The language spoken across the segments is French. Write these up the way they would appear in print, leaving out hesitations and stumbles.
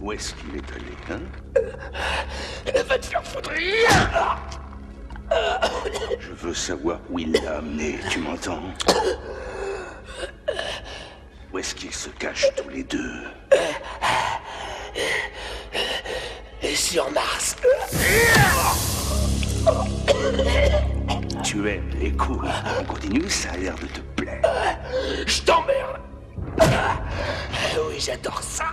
Où est-ce qu'il est allé, hein? Va te faire foutre. Je veux savoir où il l'a amené, tu m'entends? Où est-ce qu'ils se cachent tous les deux? Sur Mars. Tu aimes les coups. On continue, ça a l'air de te plaire. Je t'emmerde. Oui, j'adore ça.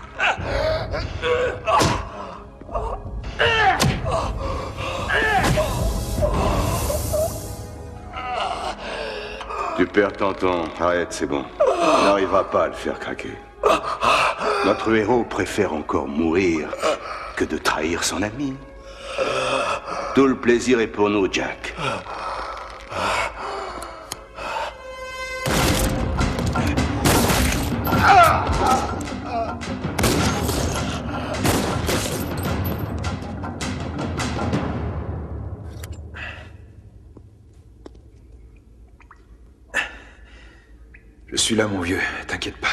Tu perds ton temps. Arrête, c'est bon. On n'arrivera pas à le faire craquer. Notre héros préfère encore mourir que de trahir son ami. Tout le plaisir est pour nous, Jack. Je suis là, mon vieux, t'inquiète pas.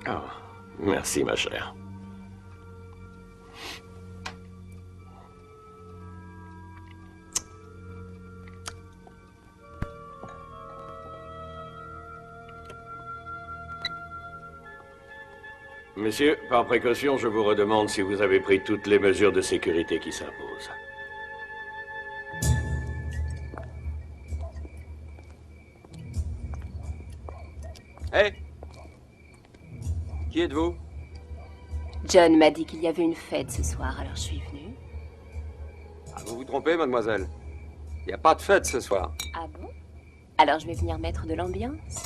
Oh, merci, ma chère. Messieurs, par précaution, je vous redemande si vous avez pris toutes les mesures de sécurité qui s'imposent. Hé! Qui êtes-vous? John m'a dit qu'il y avait une fête ce soir, alors je suis venue. Ah, vous vous trompez, mademoiselle. Il n'y a pas de fête ce soir. Ah bon? Alors je vais venir mettre de l'ambiance.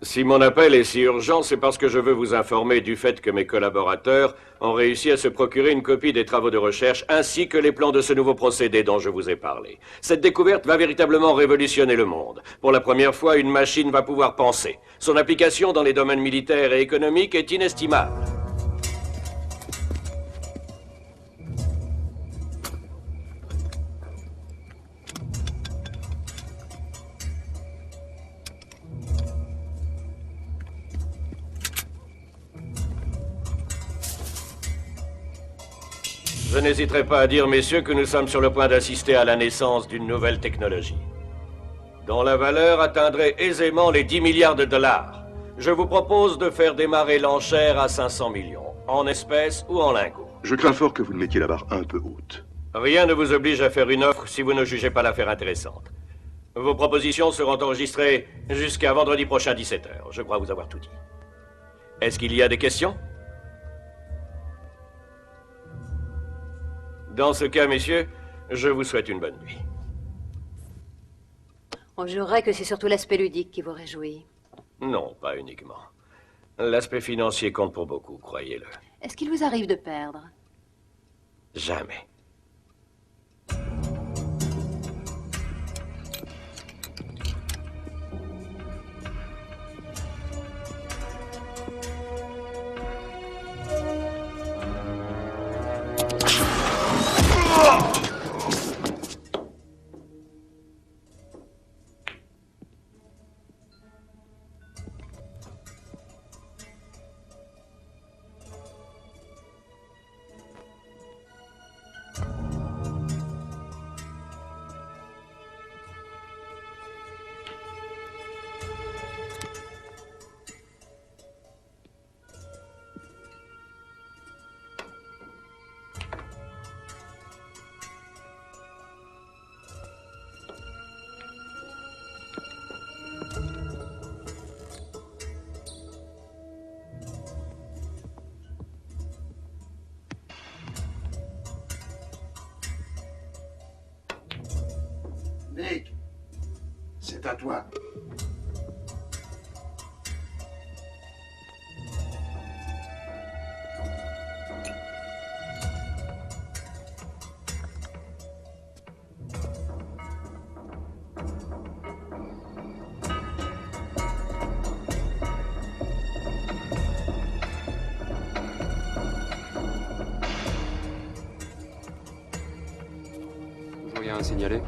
Si mon appel est si urgent, c'est parce que je veux vous informer du fait que mes collaborateurs ont réussi à se procurer une copie des travaux de recherche ainsi que les plans de ce nouveau procédé dont je vous ai parlé. Cette découverte va véritablement révolutionner le monde. Pour la première fois, une machine va pouvoir penser. Son application dans les domaines militaires et économiques est inestimable. Je n'hésiterai pas à dire, messieurs, que nous sommes sur le point d'assister à la naissance d'une nouvelle technologie, dont la valeur atteindrait aisément les 10 milliards de dollars. Je vous propose de faire démarrer l'enchère à 500 millions, en espèces ou en lingots. Je crains fort que vous ne mettiez la barre un peu haute. Rien ne vous oblige à faire une offre si vous ne jugez pas l'affaire intéressante. Vos propositions seront enregistrées jusqu'à vendredi prochain 17h. Je crois vous avoir tout dit. Est-ce qu'il y a des questions? Dans ce cas, messieurs, je vous souhaite une bonne nuit. On jurerait que c'est surtout l'aspect ludique qui vous réjouit. Non, pas uniquement. L'aspect financier compte pour beaucoup, croyez-le. Est-ce qu'il vous arrive de perdre? Jamais. Nick, c'est à toi. Rien à signaler.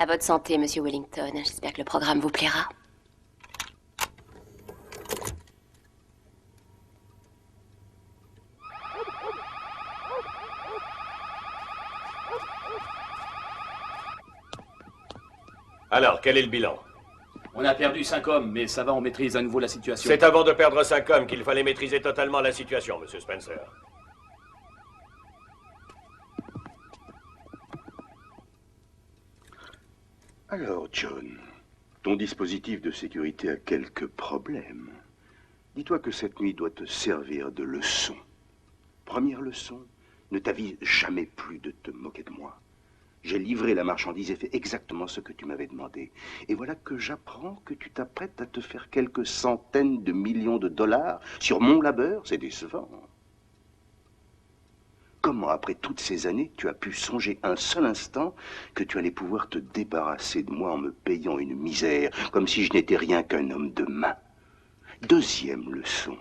À votre santé, monsieur Wellington. J'espère que le programme vous plaira. Alors, quel est le bilan? On a perdu 5 hommes, mais ça va, on maîtrise à nouveau la situation. C'est avant de perdre 5 hommes qu'il fallait maîtriser totalement la situation, monsieur Spencer. Alors, John, ton dispositif de sécurité a quelques problèmes. Dis-toi que cette nuit doit te servir de leçon. Première leçon, ne t'avise jamais plus de te moquer de moi. J'ai livré la marchandise et fait exactement ce que tu m'avais demandé. Et voilà que j'apprends que tu t'apprêtes à te faire quelques centaines de millions de dollars sur mon labeur. C'est décevant. Comment, après toutes ces années, tu as pu songer un seul instant que tu allais pouvoir te débarrasser de moi en me payant une misère, comme si je n'étais rien qu'un homme de main? Deuxième leçon,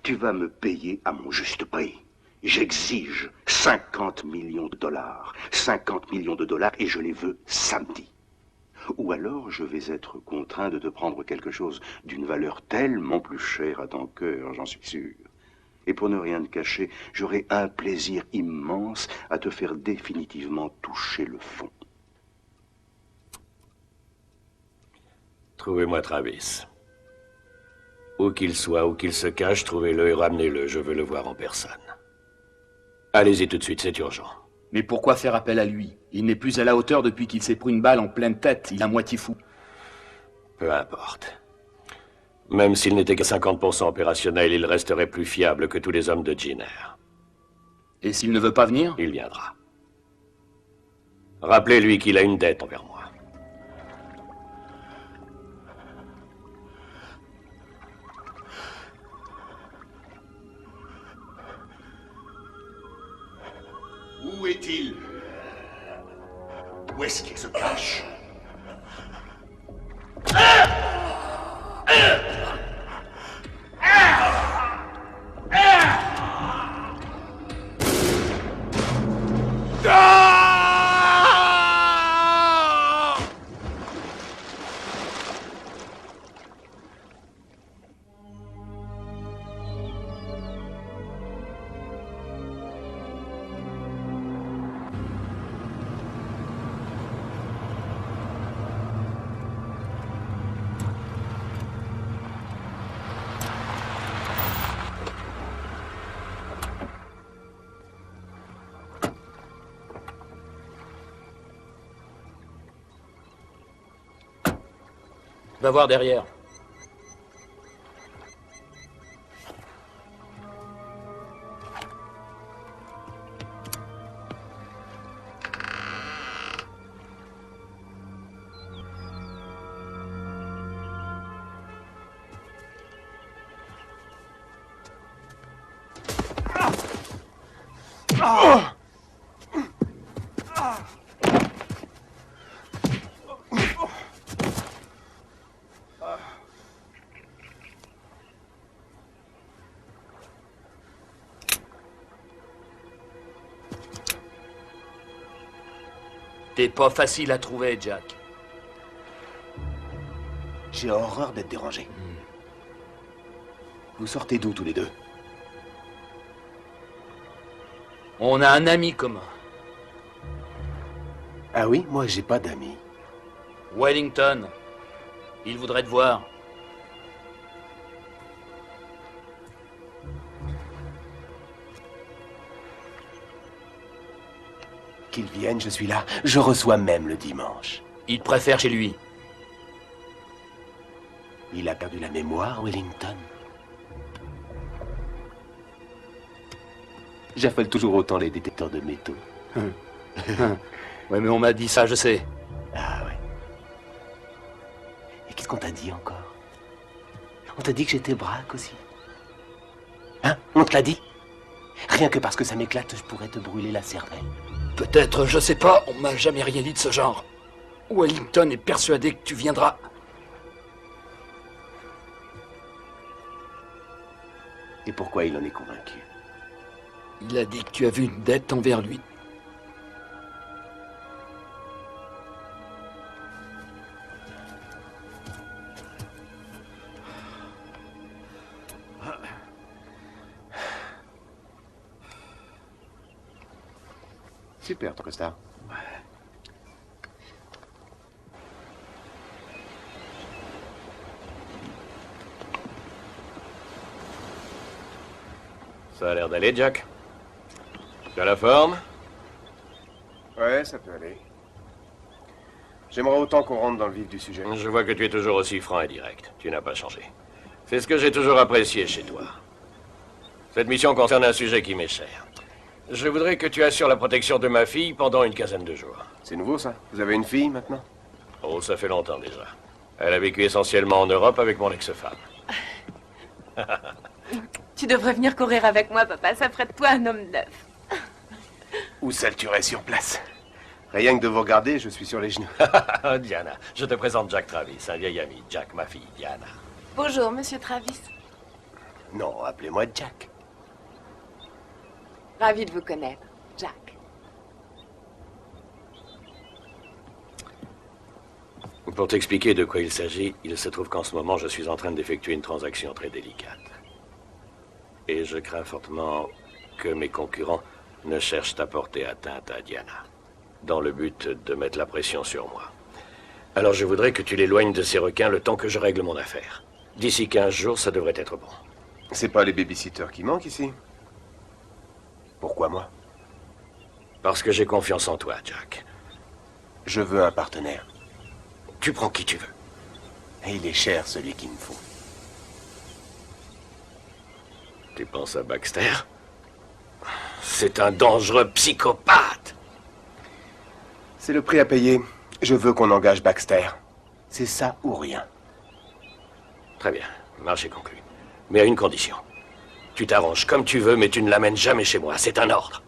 tu vas me payer à mon juste prix. J'exige 50 millions de dollars. 50 millions de dollars et je les veux samedi. Ou alors je vais être contraint de te prendre quelque chose d'une valeur tellement plus chère à ton cœur, j'en suis sûr. Et pour ne rien te cacher, j'aurai un plaisir immense à te faire définitivement toucher le fond. Trouvez-moi Travis. Où qu'il soit, où qu'il se cache, trouvez-le et ramenez-le. Je veux le voir en personne. Allez-y tout de suite, c'est urgent. Mais pourquoi faire appel à lui? Il n'est plus à la hauteur depuis qu'il s'est pris une balle en pleine tête. Il est à moitié fou. Peu importe. Même s'il n'était qu'à 50% opérationnel, il resterait plus fiable que tous les hommes de Jenner. Et s'il ne veut pas venir? Il viendra. Rappelez-lui qu'il a une dette envers moi. Où est-il? Où est-ce qu'il se cache? Va voir derrière. T'es pas facile à trouver, Jack. J'ai horreur d'être dérangé. Vous sortez d'où tous les deux? On a un ami commun. Ah oui, moi j'ai pas d'amis. Wellington. Il voudrait te voir. Qu'il vienne, je suis là. Je reçois même le dimanche. Il te préfère chez lui. Il a perdu la mémoire, Wellington. J'affole toujours autant les détecteurs de métaux. Ouais, mais on m'a dit ça, je sais. Ah ouais. Et qu'est-ce qu'on t'a dit encore? On t'a dit que j'étais braque aussi. Hein? On te l'a dit? Rien que parce que ça m'éclate, je pourrais te brûler la cervelle. Peut-être, je sais pas, on m'a jamais rien dit de ce genre. Wellington est persuadé que tu viendras. Et pourquoi il en est convaincu? Il a dit que tu as vu une dette envers lui. Super, ton costard. Ça a l'air d'aller, Jack. Tu as la forme? Ouais, ça peut aller. J'aimerais autant qu'on rentre dans le vif du sujet. Je vois que tu es toujours aussi franc et direct. Tu n'as pas changé. C'est ce que j'ai toujours apprécié chez toi. Cette mission concerne un sujet qui m'est cher. Je voudrais que tu assures la protection de ma fille pendant une quinzaine de jours. C'est nouveau, ça? Vous avez une fille, maintenant? Oh, ça fait longtemps déjà. Elle a vécu essentiellement en Europe avec mon ex-femme. Tu devrais venir courir avec moi, papa. Ça ferait de toi un homme neuf. Où ça le tuerait sur place? Rien que de vous regarder, je suis sur les genoux. Diana, je te présente Jack Travis, un vieil ami. Jack, ma fille, Diana. Bonjour, monsieur Travis. Non, appelez-moi Jack. Ravi de vous connaître, Jack. Pour t'expliquer de quoi il s'agit, il se trouve qu'en ce moment, je suis en train d'effectuer une transaction très délicate. Et je crains fortement que mes concurrents ne cherchent à porter atteinte à Diana, dans le but de mettre la pression sur moi. Alors je voudrais que tu l'éloignes de ces requins le temps que je règle mon affaire. D'ici 15 jours, ça devrait être bon. C'est pas les babysitters qui manquent ici? Pourquoi moi? Parce que j'ai confiance en toi, Jack. Je veux un partenaire. Tu prends qui tu veux. Et il est cher, celui qu'il me faut. Tu penses à Baxter? C'est un dangereux psychopathe. C'est le prix à payer. Je veux qu'on engage Baxter. C'est ça ou rien. Très bien, marché conclu. Mais à une condition. Tu t'arranges comme tu veux, mais tu ne l'amènes jamais chez moi. C'est un ordre.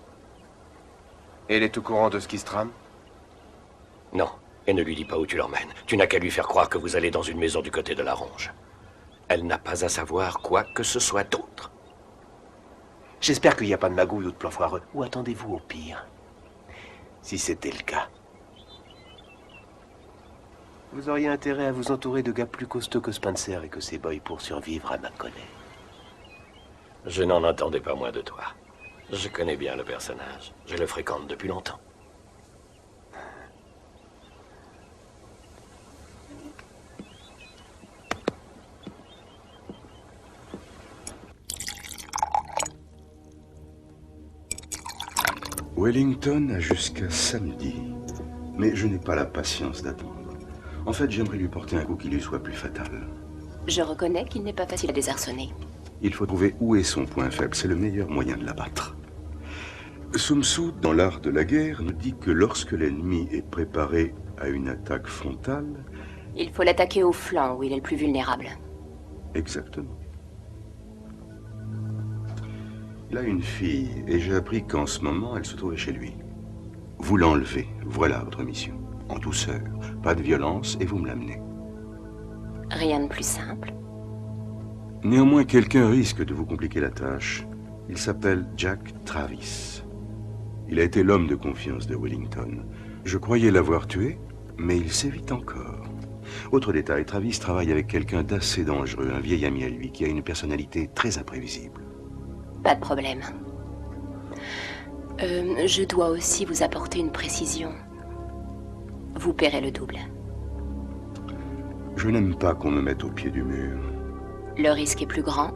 Et elle est au courant de ce qui se trame? Non, et ne lui dis pas où tu l'emmènes. Tu n'as qu'à lui faire croire que vous allez dans une maison du côté de la Ronge. Elle n'a pas à savoir quoi que ce soit d'autre. J'espère qu'il n'y a pas de magouille ou de plan foireux. Ou attendez-vous au pire? Si c'était le cas. Vous auriez intérêt à vous entourer de gars plus costauds que Spencer et que ses boys pour survivre à ma colère. Je n'en attendais pas moins de toi. Je connais bien le personnage. Je le fréquente depuis longtemps. Wellington a jusqu'à samedi. Mais je n'ai pas la patience d'attendre. En fait, j'aimerais lui porter un coup qui lui soit plus fatal. Je reconnais qu'il n'est pas facile à désarçonner. Il faut trouver où est son point faible. C'est le meilleur moyen de l'abattre. Sun Tzu, dans l'art de la guerre, nous dit que lorsque l'ennemi est préparé à une attaque frontale... Il faut l'attaquer au flanc, où il est le plus vulnérable. Exactement. Il a une fille, et j'ai appris qu'en ce moment, elle se trouvait chez lui. Vous l'enlevez, voilà votre mission. En douceur, pas de violence, et vous me l'amenez. Rien de plus simple. Néanmoins, quelqu'un risque de vous compliquer la tâche. Il s'appelle Jack Travis. Il a été l'homme de confiance de Wellington. Je croyais l'avoir tué, mais il s'évite encore. Autre détail, Travis travaille avec quelqu'un d'assez dangereux, un vieil ami à lui, qui a une personnalité très imprévisible. Pas de problème. Je dois aussi vous apporter une précision. Vous paierez le double. Je n'aime pas qu'on me mette au pied du mur. Le risque est plus grand,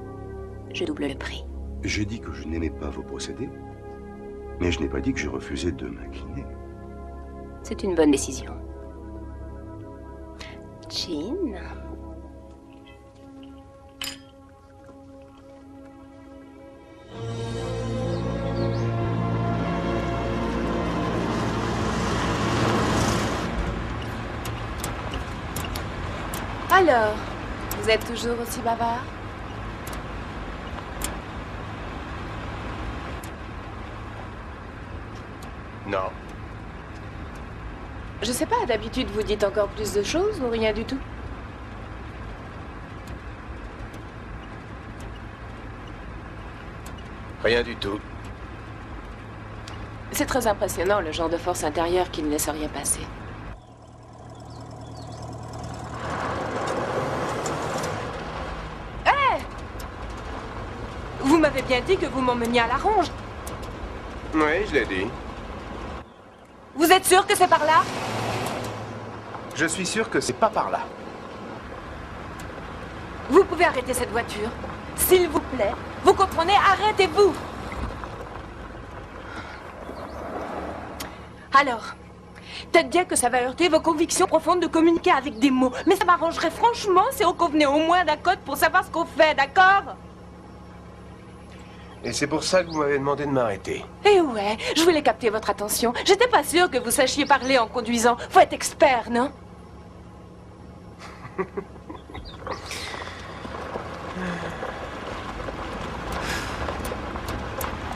je double le prix. J'ai dit que je n'aimais pas vos procédés, mais je n'ai pas dit que je refusais de m'incliner. C'est une bonne décision. Jean? Alors, vous êtes toujours aussi bavard? Non. Je sais pas, d'habitude vous dites encore plus de choses ou rien du tout? Rien du tout. C'est très impressionnant, le genre de force intérieure qui ne laisse rien passer. Hé! Vous m'avez bien dit que vous m'emmeniez à la ronge. Oui, je l'ai dit. Vous êtes sûr que c'est par là? Je suis sûr que c'est pas par là. Vous pouvez arrêter cette voiture. S'il vous plaît. Vous comprenez? Arrêtez-vous! Alors, peut-être bien que ça va heurter vos convictions profondes de communiquer avec des mots. Mais ça m'arrangerait franchement si on convenait au moins d'un code pour savoir ce qu'on fait, d'accord? Et c'est pour ça que vous m'avez demandé de m'arrêter. Eh ouais, je voulais capter votre attention. J'étais pas sûre que vous sachiez parler en conduisant. Faut être expert, non?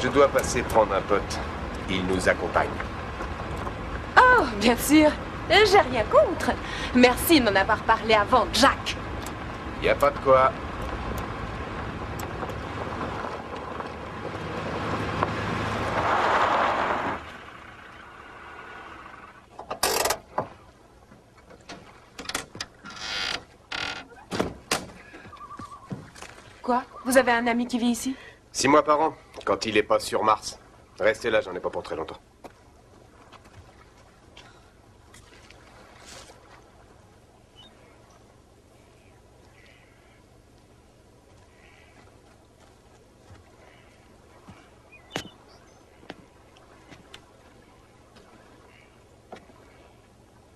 Je dois passer prendre un pote. Il nous accompagne. Oh, bien sûr. J'ai rien contre. Merci de m'en avoir parlé avant, Jack. Y a pas de quoi. Quoi? Vous avez un ami qui vit ici? 6 mois par an, quand il est pas sur Mars. Restez là, j'en ai pas pour très longtemps.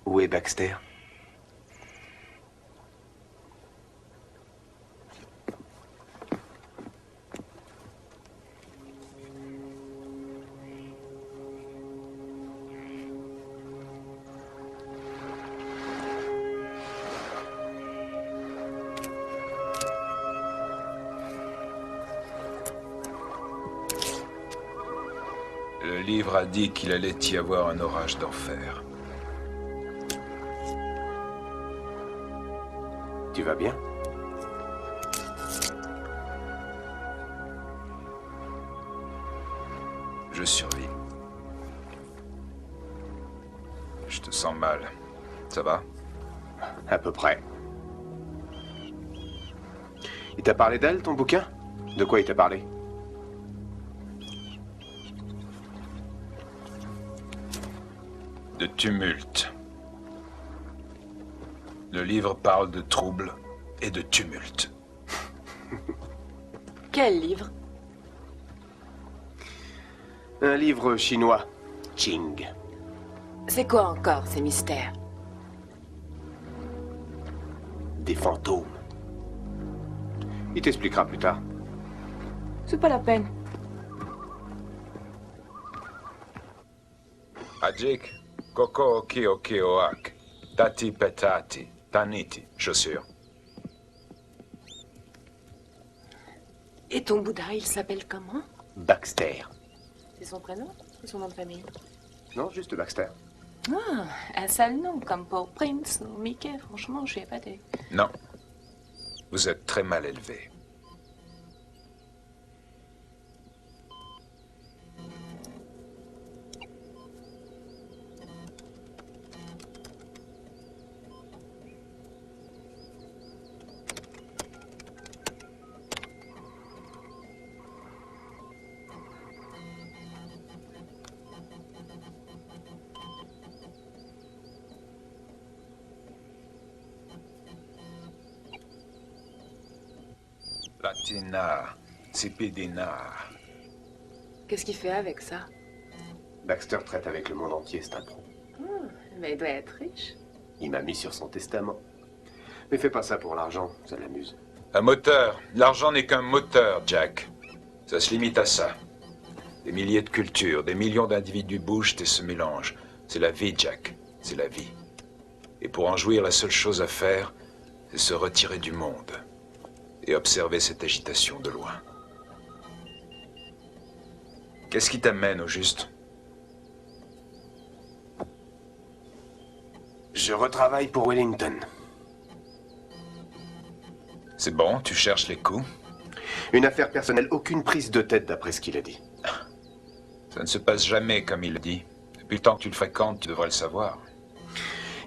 Où est Baxter? Le livre a dit qu'il allait y avoir un orage d'enfer. Tu vas bien? Je survis. Je te sens mal. Ça va? À peu près. Il t'a parlé d'elle, ton bouquin? De quoi il t'a parlé? De tumulte. Le livre parle de troubles et de tumulte. Quel livre? Un livre chinois. Qing. C'est quoi encore, ces mystères? Des fantômes. Il t'expliquera plus tard. C'est pas la peine. Ajik, Koko Okioak, Tati Petati, Taniti, chaussures. Et ton Bouddha, il s'appelle comment? Baxter. C'est son prénom? C'est son nom de famille? Non, juste Baxter. Ah, un sale nom, comme pour Prince ou Mickey. Franchement, je suis épatée. Non. Vous êtes très mal élevé. Batena, Cepedena. Qu'est-ce qu'il fait avec ça? Baxter traite avec le monde entier, c'est un pro. Mais il doit être riche. Il m'a mis sur son testament. Mais fais pas ça pour l'argent, ça l'amuse. Un moteur. L'argent n'est qu'un moteur, Jack. Ça se limite à ça. Des milliers de cultures, des millions d'individus bougent et se mélangent. C'est la vie, Jack. C'est la vie. Et pour en jouir, la seule chose à faire, c'est se retirer du monde et observer cette agitation de loin. Qu'est-ce qui t'amène, au juste? Je retravaille pour Wellington. C'est bon, tu cherches les coups? Une affaire personnelle, aucune prise de tête d'après ce qu'il a dit. Ça ne se passe jamais comme il le dit. Depuis le temps que tu le fréquentes, tu devrais le savoir.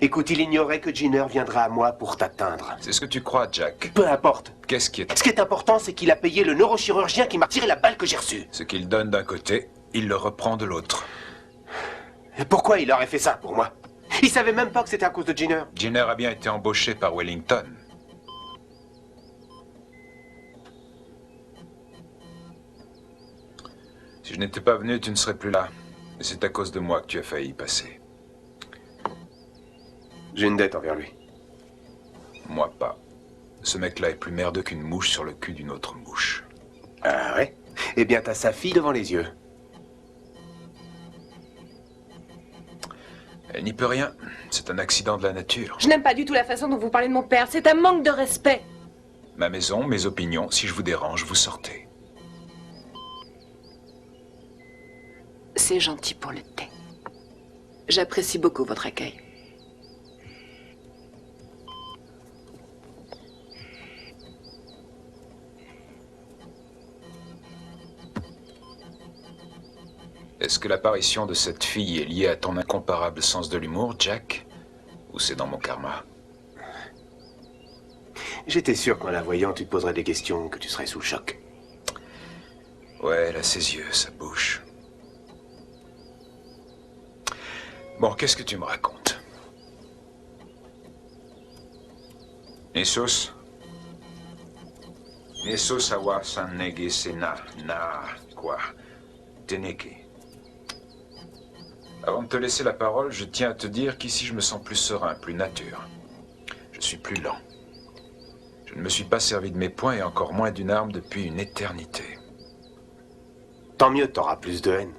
Écoute, il ignorait que Jenner viendra à moi pour t'atteindre. C'est ce que tu crois, Jack. Peu importe. Qu'est-ce qui est... Ce qui est important, c'est qu'il a payé le neurochirurgien qui m'a tiré la balle que j'ai reçue. Ce qu'il donne d'un côté, il le reprend de l'autre. Et pourquoi il aurait fait ça pour moi? Il savait même pas que c'était à cause de Jenner. Jenner a bien été embauché par Wellington. Si je n'étais pas venu, tu ne serais plus là. Et c'est à cause de moi que tu as failli y passer. J'ai une dette envers lui. Moi pas. Ce mec-là est plus merdeux qu'une mouche sur le cul d'une autre mouche. Ah ouais? Eh bien, t'as sa fille devant les yeux. Elle n'y peut rien. C'est un accident de la nature. Je n'aime pas du tout la façon dont vous parlez de mon père. C'est un manque de respect. Ma maison, mes opinions, si je vous dérange, vous sortez. C'est gentil pour le thé. J'apprécie beaucoup votre accueil. Est-ce que l'apparition de cette fille est liée à ton incomparable sens de l'humour, Jack? Ou c'est dans mon karma? J'étais sûr qu'en la voyant, tu te poserais des questions, que tu serais sous le choc. Ouais, elle a ses yeux, sa bouche. Bon, qu'est-ce que tu me racontes? Nessus? Nessus awa san nege sena, na, quoi? Teneke. Avant de te laisser la parole, je tiens à te dire qu'ici je me sens plus serein, plus nature. Je suis plus lent. Je ne me suis pas servi de mes poings et encore moins d'une arme depuis une éternité. Tant mieux, t'auras plus de haine.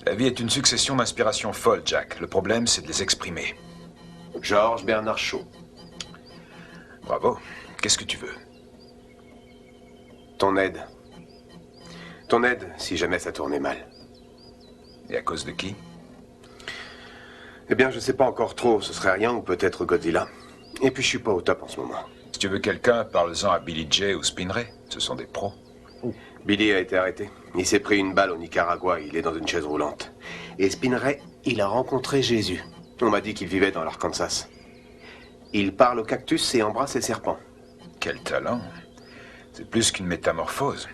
La vie est une succession d'inspirations folles, Jack. Le problème, c'est de les exprimer. Georges Bernard Shaw. Bravo. Qu'est-ce que tu veux? Ton aide. Ton aide, si jamais ça tournait mal. Et à cause de qui? Eh bien, je sais pas encore trop. Ce serait rien ou peut-être Godzilla. Et puis, je suis pas au top en ce moment. Si tu veux quelqu'un, parle-en à Billy J ou Spin Ray. Ce sont des pros. Billy a été arrêté. Il s'est pris une balle au Nicaragua. Il est dans une chaise roulante. Et Spin Ray, il a rencontré Jésus. On m'a dit qu'il vivait dans l'Arkansas. Il parle au cactus et embrasse les serpents. Quel talent. C'est plus qu'une métamorphose.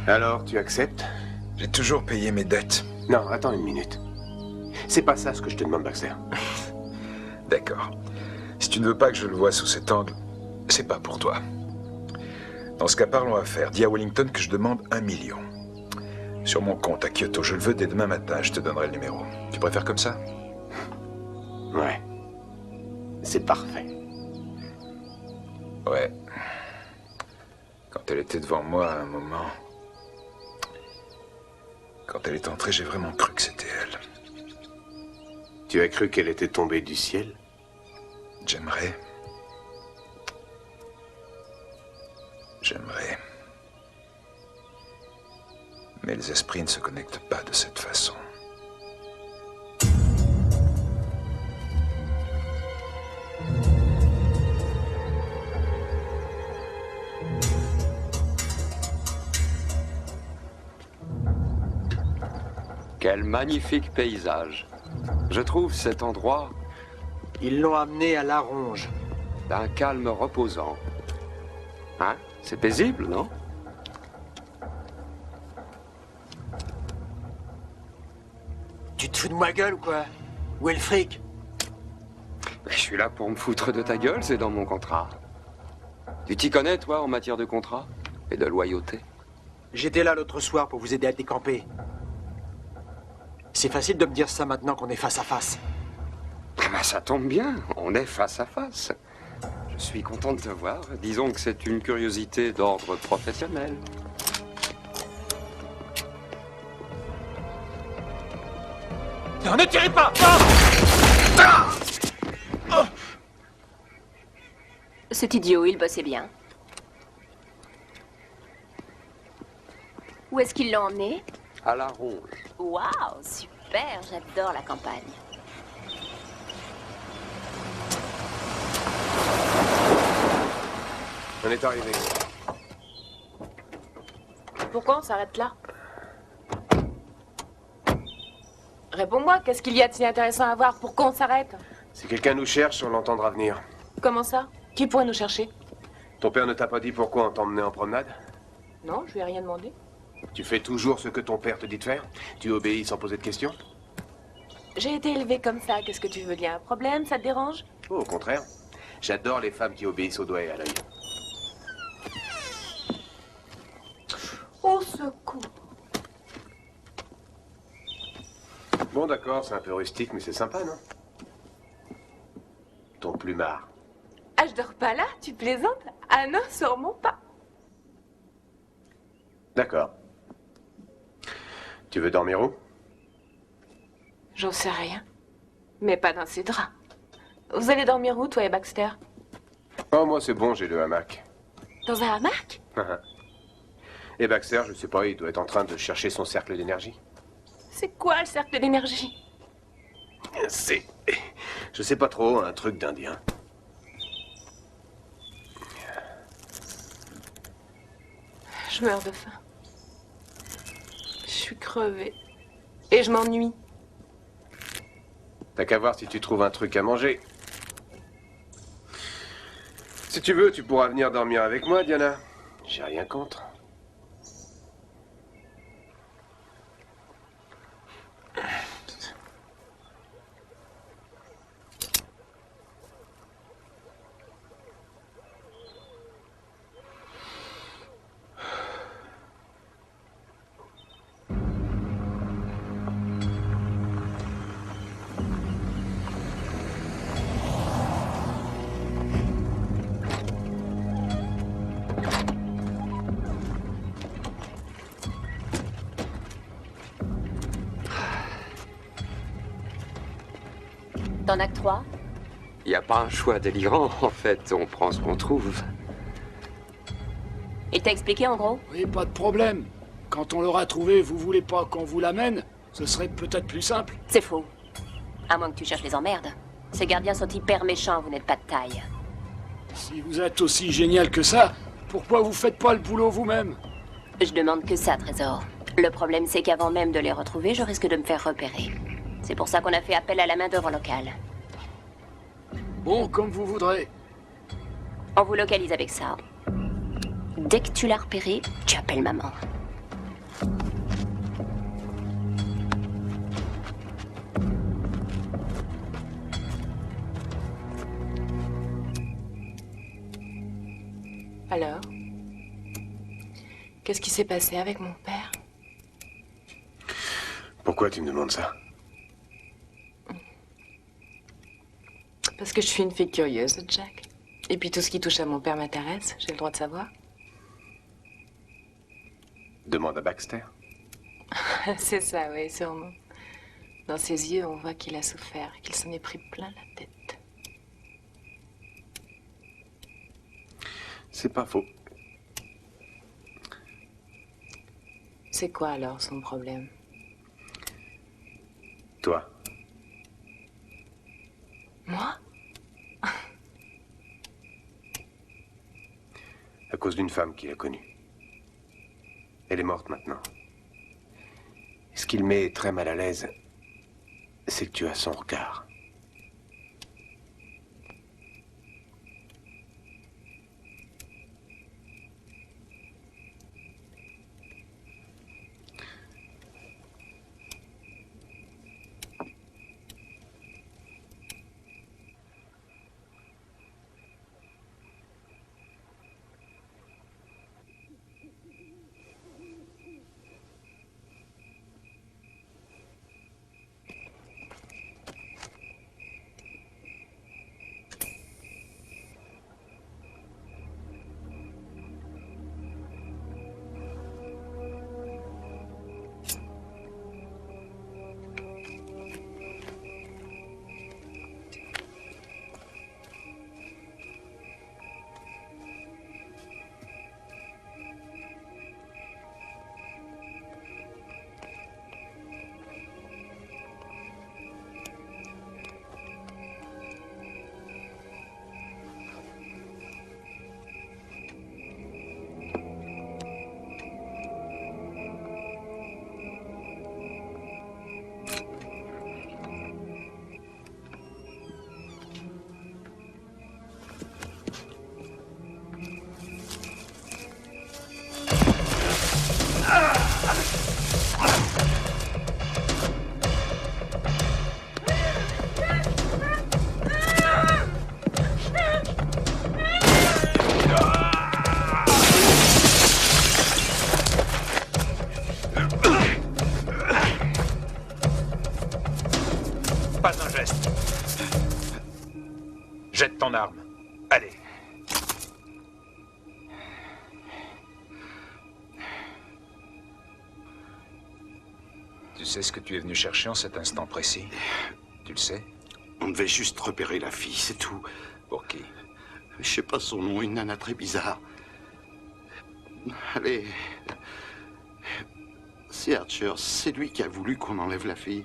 Alors, tu acceptes? J'ai toujours payé mes dettes. Non, attends une minute. C'est pas ça ce que je te demande, Baxter. D'accord. Si tu ne veux pas que je le voie sous cet angle, c'est pas pour toi. Dans ce cas, parlons affaires. Dis à Wellington que je demande 1 million. Sur mon compte à Kyoto, je le veux dès demain matin. Je te donnerai le numéro. Tu préfères comme ça? Ouais. C'est parfait. Ouais. Quand elle était devant moi à un moment... Quand elle est entrée, j'ai vraiment cru que c'était elle. Tu as cru qu'elle était tombée du ciel? J'aimerais. J'aimerais. Mais les esprits ne se connectent pas de cette façon. Quel magnifique paysage. Je trouve cet endroit... Ils l'ont amené à La Ronge. d'un calme reposant. Hein? C'est paisible, non? Tu te fous de ma gueule ou quoi? Où est le fric? Je suis là pour me foutre de ta gueule, c'est dans mon contrat. Tu t'y connais, toi, en matière de contrat et de loyauté? J'étais là l'autre soir pour vous aider à décamper. C'est facile de me dire ça maintenant qu'on est face à face. Ah bah ça tombe bien, on est face à face. Je suis content de te voir. Disons que c'est une curiosité d'ordre professionnel. Non, ne tirez pas! Cet idiot, il bossait bien. Où est-ce qu'ils l'ont emmené? À la ronge. Waouh, super, j'adore la campagne. On est arrivé. Pourquoi on s'arrête là? Réponds-moi, qu'est-ce qu'il y a de si intéressant à voir? Pourquoi on s'arrête? Si quelqu'un nous cherche, on l'entendra venir. Comment ça? Qui pourrait nous chercher? Ton père ne t'a pas dit pourquoi on t'emmenait en promenade? Non, je lui ai rien demandé. Tu fais toujours ce que ton père te dit de faire? Tu obéis sans poser de questions? J'ai été élevée comme ça, qu'est-ce que tu veux dire? Un problème, ça te dérange? Oh, au contraire. J'adore les femmes qui obéissent au doigt et à l'œil. Au secours! Bon, d'accord, c'est un peu rustique, mais c'est sympa, non? Ton plumard. Ah, je dors pas là? Tu plaisantes? Ah non, sûrement pas. D'accord. Tu veux dormir où? J'en sais rien. Mais pas dans ces draps. Vous allez dormir où, toi et Baxter? Oh, moi, c'est bon, j'ai le hamac. Dans un hamac? Et Baxter, je sais pas, il doit être en train de chercher son cercle d'énergie. C'est quoi le cercle d'énergie? C'est... Je sais pas trop, un truc d'Indien. Je meurs de faim. Je suis crevée. Et je m'ennuie. T'as qu'à voir si tu trouves un truc à manger. Si tu veux, tu pourras venir dormir avec moi, Diana. J'ai rien contre. T'en as que 3? Il n'y a pas un choix délirant, en fait. On prend ce qu'on trouve. Il t'a expliqué en gros? Oui, pas de problème. Quand on l'aura trouvé, vous voulez pas qu'on vous l'amène? Ce serait peut-être plus simple. C'est faux. À moins que tu cherches les emmerdes. Ces gardiens sont hyper méchants, vous n'êtes pas de taille. Si vous êtes aussi génial que ça, pourquoi vous faites pas le boulot vous-même? Je demande que ça, Trésor. Le problème, c'est qu'avant même de les retrouver, je risque de me faire repérer. C'est pour ça qu'on a fait appel à la main-d'œuvre locale. Bon, comme vous voudrez. On vous localise avec ça. Dès que tu l'as repéré, tu appelles maman. Alors? Qu'est-ce qui s'est passé avec mon père? Pourquoi tu me demandes ça? Parce que je suis une fille curieuse, Jack. Et puis tout ce qui touche à mon père m'intéresse, j'ai le droit de savoir. Demande à Baxter. C'est ça, oui, sûrement. Dans ses yeux, on voit qu'il a souffert, qu'il s'en est pris plein la tête. C'est pas faux. C'est quoi alors son problème? Toi. Moi? À cause d'une femme qu'il a connue. Elle est morte maintenant. Ce qui le met très mal à l'aise, c'est que tu as son regard. Jette ton arme. Allez. Tu sais ce que tu es venu chercher en cet instant précis? Tu le sais? On devait juste repérer la fille, c'est tout. Pour qui? Je sais pas son nom, une nana très bizarre. Allez. C'est Archer, c'est lui qui a voulu qu'on enlève la fille.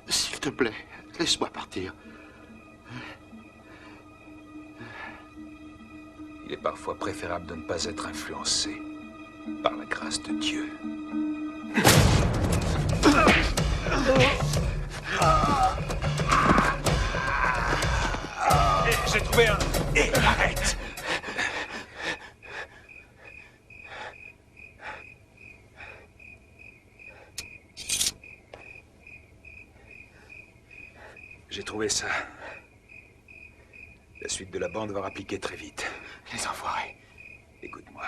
S'il te plaît, laisse-moi partir. Il est parfois préférable de ne pas être influencé par la grâce de Dieu. J'ai trouvé un... arrête! J'ai trouvé ça. La suite de la bande va rappliquer très vite. Les enfoirés. Écoute-moi.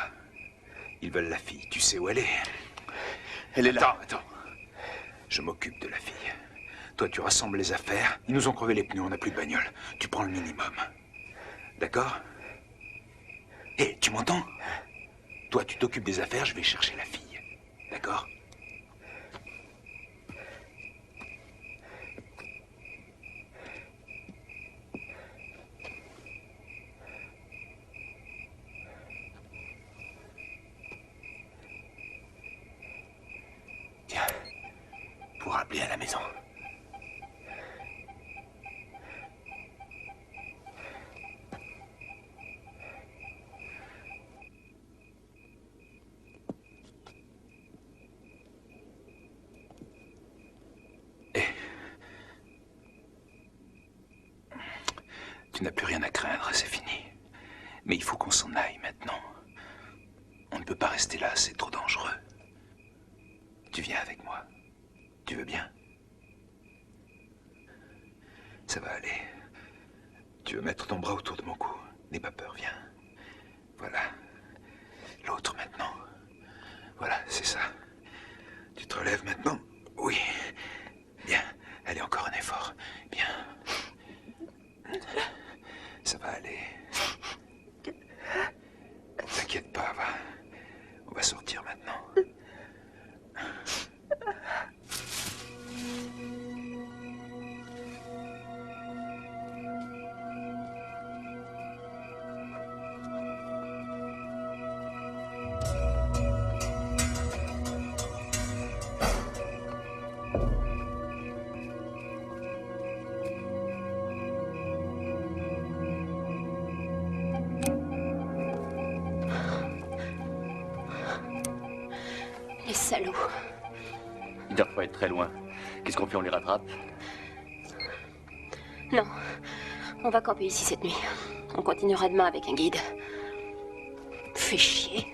Ils veulent la fille. Tu sais où elle est? Elle est là. Attends. Je m'occupe de la fille. Toi, tu rassembles les affaires. Ils nous ont crevé les pneus, on n'a plus de bagnole. Tu prends le minimum. D'accord? Hé, tu m'entends? Toi, tu t'occupes des affaires, je vais chercher la fille. D'accord? Tiens, pour appeler à la maison. Tu n'as plus rien à craindre, c'est fini. Mais il faut qu'on s'en aille maintenant. On ne peut pas rester là, c'est trop dangereux. Tu viens avec moi. Tu veux bien? Ça va aller. Tu veux mettre ton bras autour de mon cou? N'aie pas peur, viens. Voilà. L'autre maintenant. Voilà, c'est ça. Tu te relèves maintenant? Oui. Bien. Allez, encore un effort. Bien. Ça va aller. T'inquiète pas, va. On va sortir maintenant. Les salauds. Ils doivent pas être très loin. Qu'est-ce qu'on fait, on les rattrape? Non. On va camper ici cette nuit. On continuera demain avec un guide. Fais chier.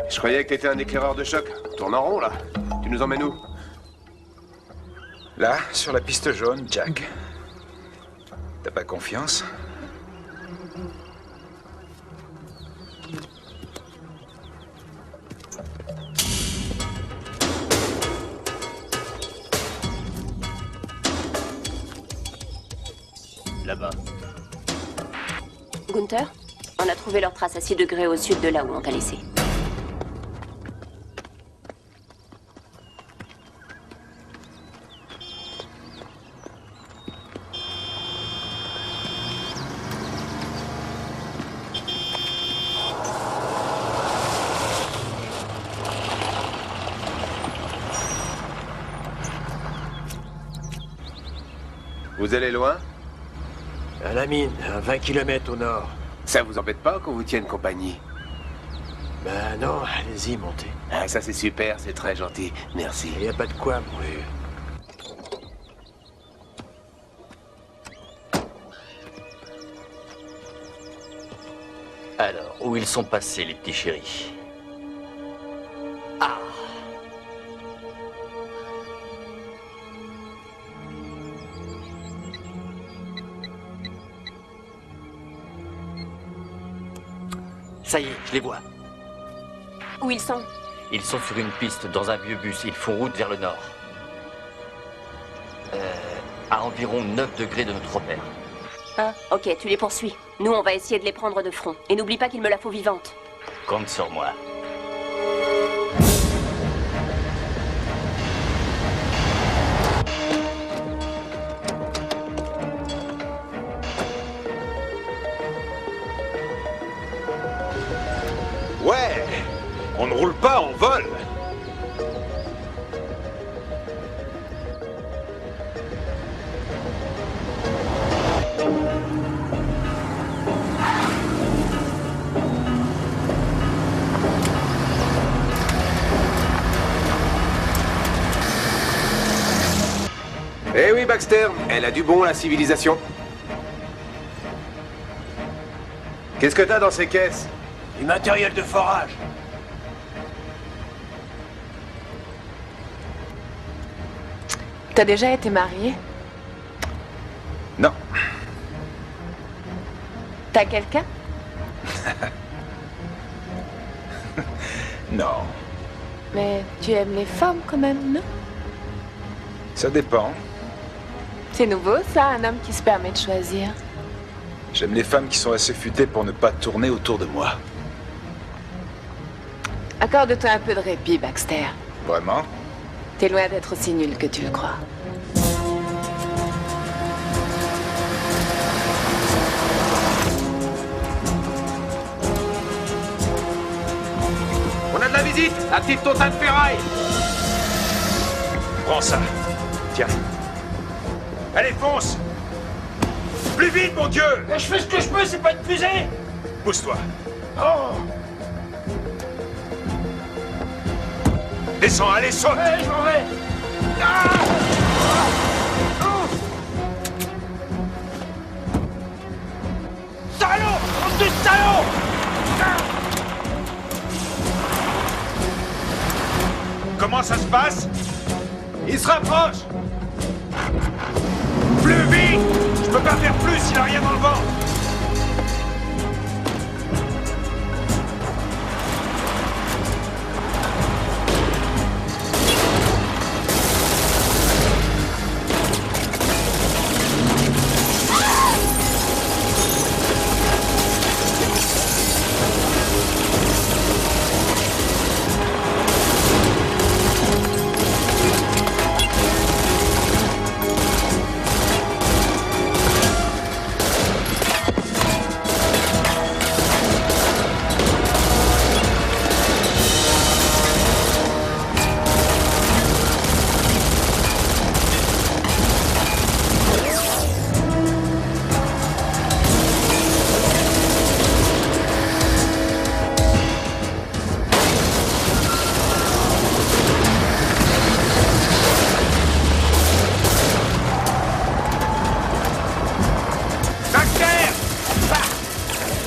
Je croyais que t'étais un éclaireur de choc. Tourne en rond, là. Tu nous emmènes où? Là, sur la piste jaune, Jack. T'as pas confiance? Là-bas. Gunther, on a trouvé leur trace à 6 degrés au sud de là où on t'a laissé. Vous allez loin? À la mine, à 20 km au nord. Ça vous embête pas qu'on vous tienne compagnie? Ben non, allez-y, montez. Ah, ça c'est super, c'est très gentil. Merci. Il n'y a pas de quoi mourir. Alors, où ils sont passés, les petits chéris? Ah! Ça y est, je les vois. Où ils sont? Ils sont sur une piste, dans un vieux bus. Ils font route vers le nord. À environ 9 degrés de notre repère. Hein? Ok, tu les poursuis. Nous, on va essayer de les prendre de front. Et n'oublie pas qu'il me la faut vivante. Compte sur moi. Ouais! On ne roule pas, on vole! Eh oui, Baxter, elle a du bon, la civilisation. Qu'est-ce que t'as dans ces caisses? Du matériel de forage. T'as déjà été marié? Non. T'as quelqu'un? Non. Mais tu aimes les femmes quand même, non? Ça dépend. C'est nouveau, ça, un homme qui se permet de choisir. J'aime les femmes qui sont assez futées pour ne pas tourner autour de moi. Accorde-toi un peu de répit, Baxter. Vraiment? T'es loin d'être aussi nul que tu le crois. On a de la visite, la petite tontine de ferraille. Prends ça. Tiens. Allez, fonce! Plus vite, mon Dieu! Mais je fais ce que je peux, c'est pas une fusée! Pousse-toi. Oh! Descends, allez, saute! Ouais, je m'en vais! Ah! Oh! Salaud! Honte de salaud! Ah! Comment ça se passe? Il se rapproche! Plus vite! Je peux pas faire plus, il a rien dans le ventre!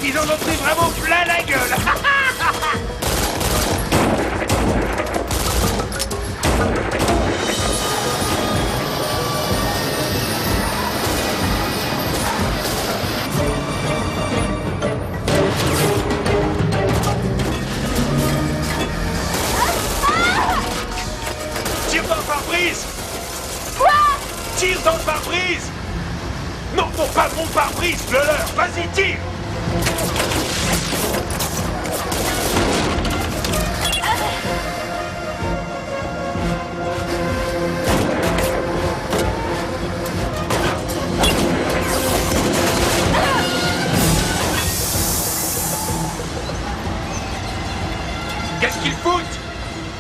Ils en ont pris vraiment plein la gueule. Tire dans le pare-brise. Quoi? Tire dans le pare-brise. Non, pas mon pare-brise, le leur. Vas-y, tire. Qu'est-ce qu'ils foutent?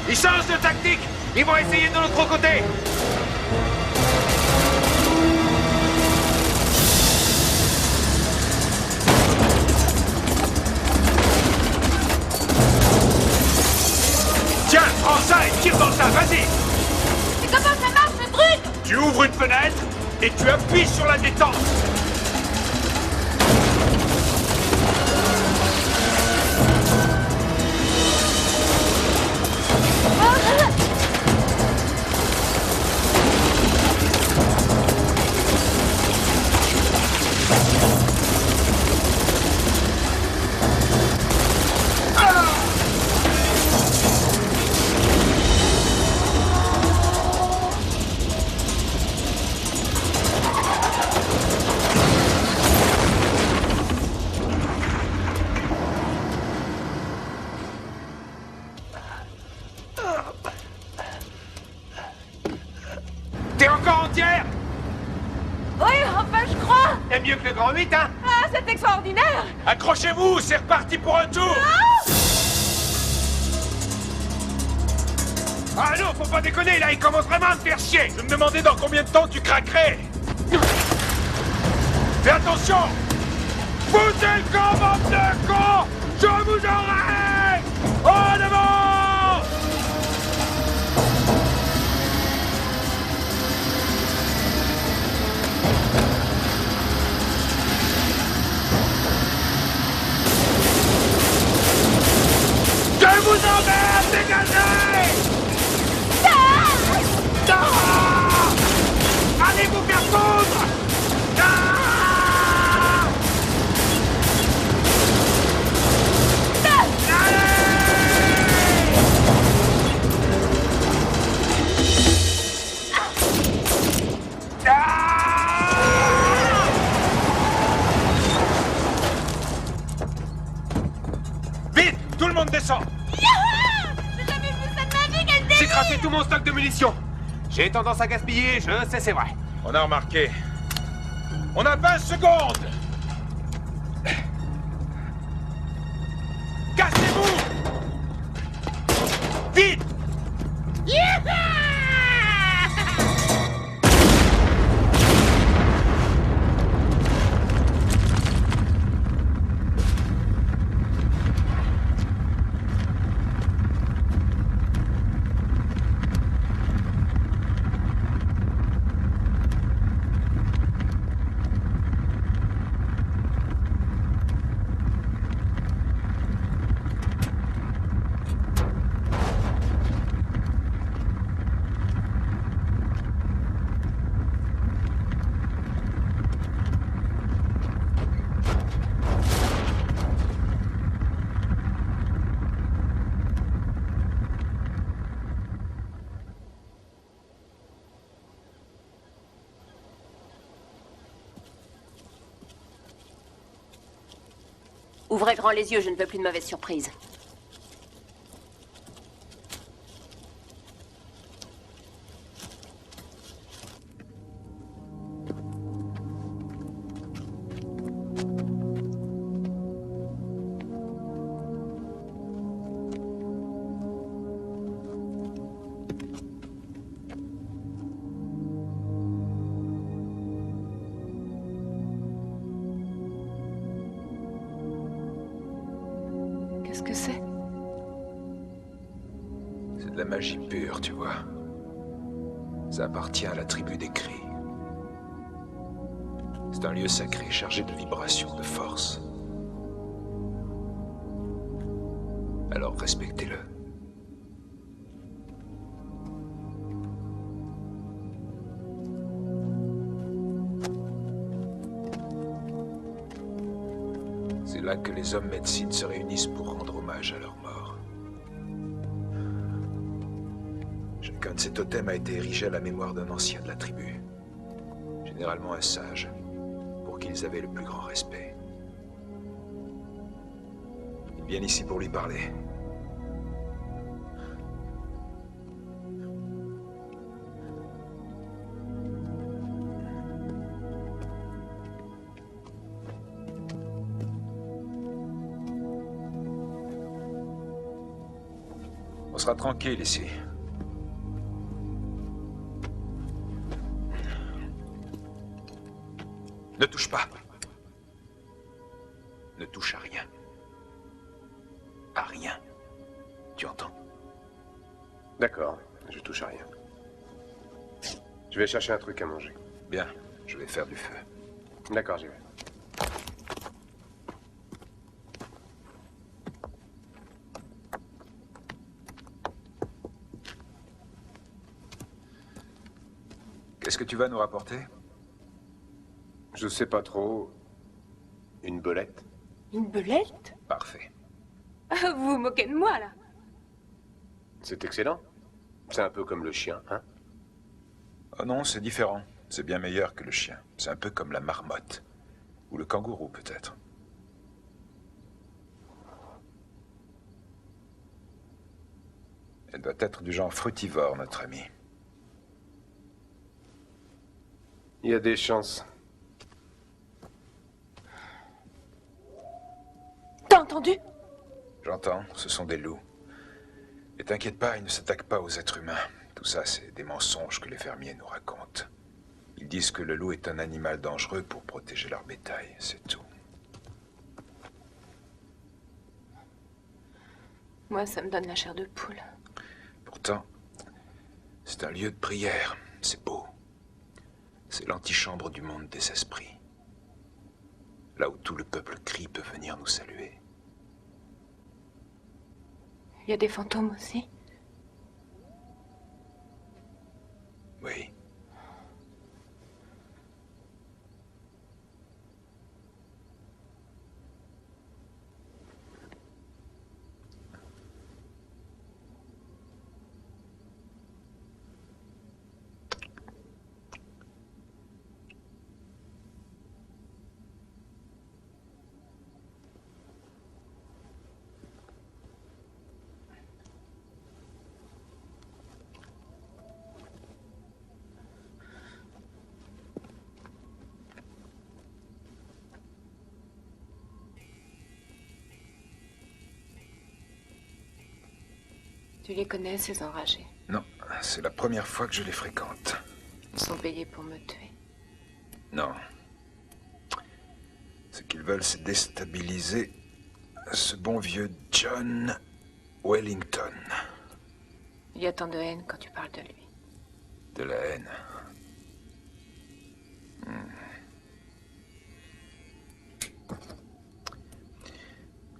Ils changent de tactique. Ils vont essayer de l'autre côté. Tu ouvres une fenêtre et tu appuies sur la détente. T'es encore entière? Oui, enfin, je crois. T'es mieux que le grand 8, hein? Ah, c'est extraordinaire. Accrochez-vous, c'est reparti pour un tour. Ah non, faut pas déconner, là, il commence vraiment à me faire chier. Je me demandais dans combien de temps tu craquerais. Fais attention. Foutez le camp, bande de cons. Je vous arrête. En avant. Je vous emmerde, dégagez! Allez vous faire fondre! Vite! Tout le monde descend! J'ai craché tout mon stock de munitions. J'ai tendance à gaspiller, je sais, c'est vrai. On a remarqué. On a 20 secondes. Cassez-vous! Vite! Ouvrez grand les yeux, je ne veux plus de mauvaises surprises. Qu'est-ce que c'est? C'est de la magie pure, tu vois. Ça appartient à la tribu des cris. C'est un lieu sacré chargé de vibrations, de force. Alors respectez-le. C'est là que les hommes médecine se réunissent pour rendre hommage à leur mort. Chacun de ces totems a été érigé à la mémoire d'un ancien de la tribu. Généralement un sage, pour qui ils avaient le plus grand respect. Ils viennent ici pour lui parler. On sera tranquille ici. Ne touche pas. Ne touche à rien. À rien. Tu entends? D'accord, je touche à rien. Je vais chercher un truc à manger. Bien, je vais faire du feu. D'accord, j'y vais. Qu'est-ce que tu vas nous rapporter? Je sais pas trop. Une belette? Une belette? Parfait. Vous vous moquez de moi, là? C'est excellent. C'est un peu comme le chien, hein? Oh non, c'est différent. C'est bien meilleur que le chien. C'est un peu comme la marmotte. Ou le kangourou, peut-être. Elle doit être du genre frutivore, notre amie. Il y a des chances. T'as entendu? J'entends, ce sont des loups. Et t'inquiète pas, ils ne s'attaquent pas aux êtres humains. Tout ça, c'est des mensonges que les fermiers nous racontent. Ils disent que le loup est un animal dangereux pour protéger leur bétail, c'est tout. Moi, ça me donne la chair de poule. Pourtant, c'est un lieu de prière. C'est beau. C'est l'antichambre du monde des esprits. Là où tout le peuple crie peut venir nous saluer. Il y a des fantômes aussi? Oui. Tu les connais, ces enragés? Non, c'est la première fois que je les fréquente. Ils sont payés pour me tuer. Non. Ce qu'ils veulent, c'est déstabiliser ce bon vieux John Wellington. Il y a tant de haine quand tu parles de lui. De la haine.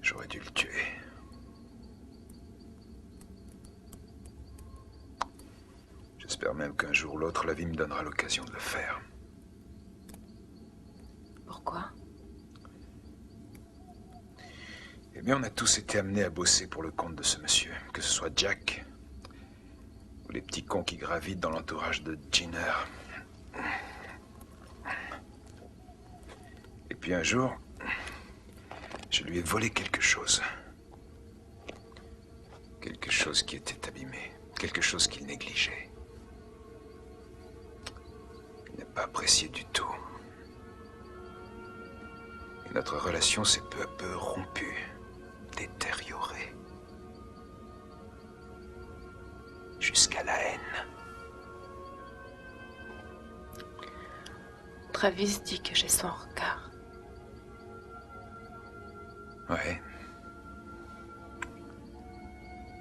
J'aurais dû le tuer. J'espère même qu'un jour ou l'autre, la vie me donnera l'occasion de le faire. Pourquoi? Eh bien, on a tous été amenés à bosser pour le compte de ce monsieur. Que ce soit Jack, ou les petits cons qui gravitent dans l'entourage de Ginner. Et puis un jour, je lui ai volé quelque chose. Quelque chose qui était abîmé. Quelque chose qu'il négligeait. Il n'a pas apprécié du tout. Et notre relation s'est peu à peu rompue, détériorée. Jusqu'à la haine. Travis dit que j'ai son regard. Ouais.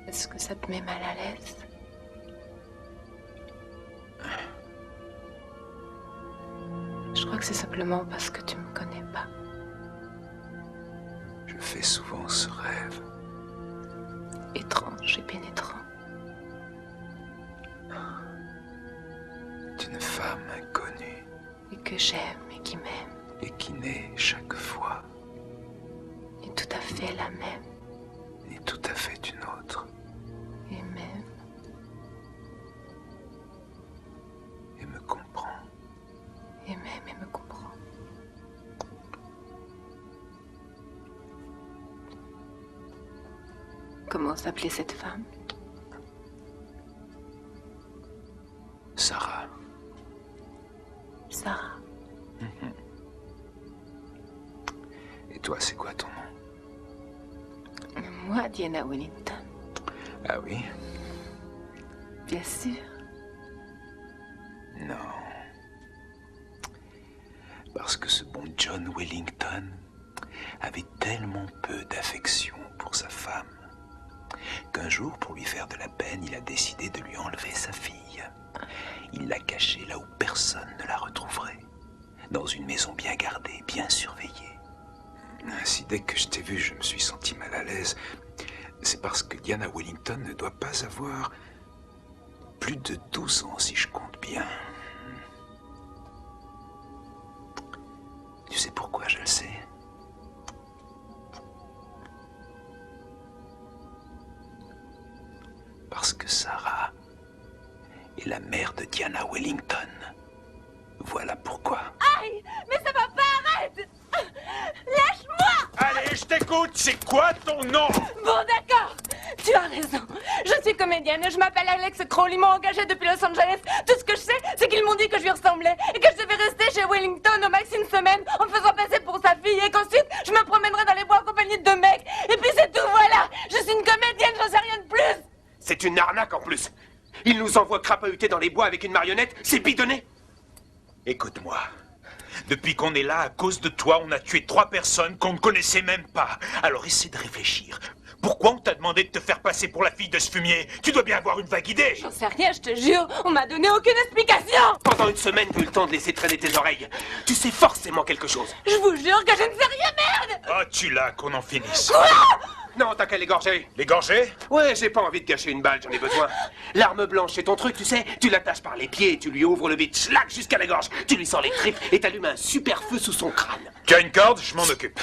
Est-ce que ça te met mal à l'aise? Je crois que c'est simplement parce que tu me connais pas. Je fais souvent ce rêve. Étrange et pénétrant. D'une femme inconnue. Et que j'aime et qui m'aime. Et qui n'est chaque fois. Et tout à fait la même. Ni tout à fait une autre. Et même. Et me comprend. Et même et me comprend. Comment s'appelait cette femme? Sarah. Sarah. Et toi, c'est quoi ton nom? Moi, Diana Wellington. Ah oui? Bien sûr. Non. Parce que ce bon John Wellington avait tellement peu d'affection pour sa femme qu'un jour, pour lui faire de la peine, il a décidé de lui enlever sa fille. Il l'a cachée là où personne ne la retrouverait. Dans une maison bien gardée, bien surveillée. Si dès que je t'ai vu, je me suis senti mal à l'aise, c'est parce que Diana Wellington ne doit pas avoir plus de 12 ans, si je compte bien. Tu sais pourquoi je le sais? Parce que Sarah est la mère de Diana Wellington. Voilà pourquoi. Aïe! Mais ça va pas, arrête! Lâche-moi! Allez, je t'écoute, c'est quoi ton nom? Bon, d'accord, tu as raison. Je suis comédienne, je m'appelle Alex Kroll, ils m'ont engagée depuis Los Angeles. Tout ce que je sais, c'est qu'ils m'ont dit que je lui ressemblais et que je devais rester chez Wellington au max une semaine en me faisant passer pour sa fille et qu'ensuite je me promènerais dans les bois accompagnée de 2 mecs. Et puis c'est tout, voilà! Je suis une comédienne, j'en sais rien de plus! C'est une arnaque en plus. Il nous envoie crapahuter dans les bois avec une marionnette, c'est bidonné. Écoute-moi. Depuis qu'on est là, à cause de toi, on a tué 3 personnes qu'on ne connaissait même pas. Alors essaie de réfléchir. Pourquoi on t'a demandé de te faire passer pour la fille de ce fumier? Tu dois bien avoir une vague idée. J'en sais rien, je te jure, on m'a donné aucune explication. Pendant une semaine, tu as eu le temps de laisser traîner tes oreilles. Tu sais forcément quelque chose. Je vous jure que je ne sais rien, merde. Oh, tu l'as, qu'on en finisse. Quoi? Non, t'as qu'à l'égorger. L'égorger? Ouais, j'ai pas envie de gâcher une balle, j'en ai besoin. L'arme blanche, c'est ton truc, tu sais. Tu l'attaches par les pieds et tu lui ouvres le bit, schlac, jusqu'à la gorge. Tu lui sors les tripes et t'allumes un super feu sous son crâne. Tu as une corde? Je m'en occupe.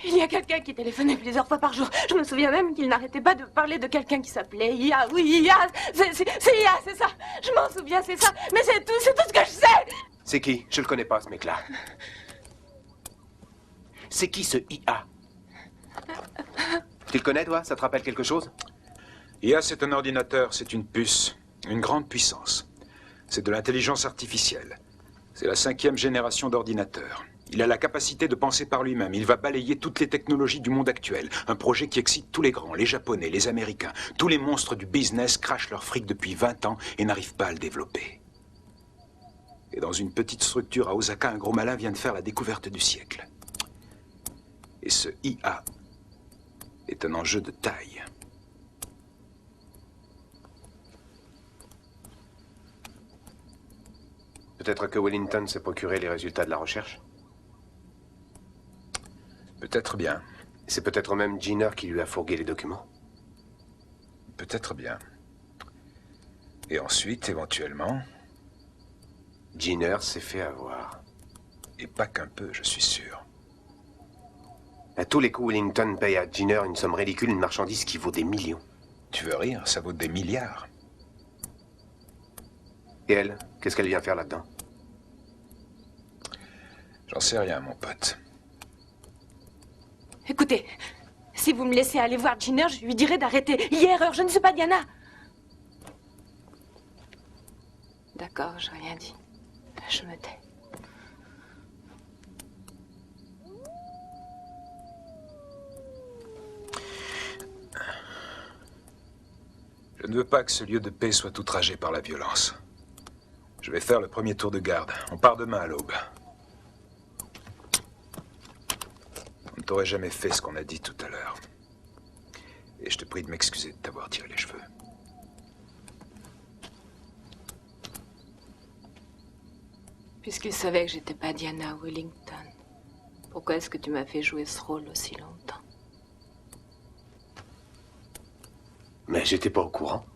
Il y a quelqu'un qui téléphonait plusieurs fois par jour. Je me souviens même qu'il n'arrêtait pas de parler de quelqu'un qui s'appelait Ia. Oui, Ia. C'est Ia, c'est ça. Je m'en souviens, c'est ça. Mais c'est tout ce que je sais. C'est qui? Je le connais pas, ce mec-là. C'est qui, ce IA? Tu le connais, toi? Ça te rappelle quelque chose? IA, c'est un ordinateur, c'est une puce. Une grande puissance. C'est de l'intelligence artificielle. C'est la 5e génération d'ordinateurs. Il a la capacité de penser par lui-même. Il va balayer toutes les technologies du monde actuel. Un projet qui excite tous les grands, les Japonais, les Américains. Tous les monstres du business crachent leur fric depuis 20 ans et n'arrivent pas à le développer. Et dans une petite structure à Osaka, un gros malin vient de faire la découverte du siècle. Et ce IA est un enjeu de taille. Peut-être que Wellington s'est procuré les résultats de la recherche? Peut-être bien. C'est peut-être même Jenner qui lui a fourgué les documents? Peut-être bien. Et ensuite, éventuellement... Jenner s'est fait avoir. Et pas qu'un peu, je suis sûr. À tous les coups, Wellington paye à Jenner une somme ridicule, une marchandise qui vaut des millions. Tu veux rire, ça vaut des milliards. Et elle, qu'est-ce qu'elle vient faire là-dedans? J'en sais rien, mon pote. Écoutez, si vous me laissez aller voir Jenner, je lui dirai d'arrêter. Il y a erreur, je ne suis pas Diana. D'accord, j'ai rien dit. Je me tais. Je ne veux pas que ce lieu de paix soit outragé par la violence. Je vais faire le premier tour de garde. On part demain à l'aube. On ne t'aurait jamais fait ce qu'on a dit tout à l'heure. Et je te prie de m'excuser de t'avoir tiré les cheveux. Puisqu'il savait que j'étais pas Diana Wellington, pourquoi est-ce que tu m'as fait jouer ce rôle aussi longtemps? Mais j'étais pas au courant.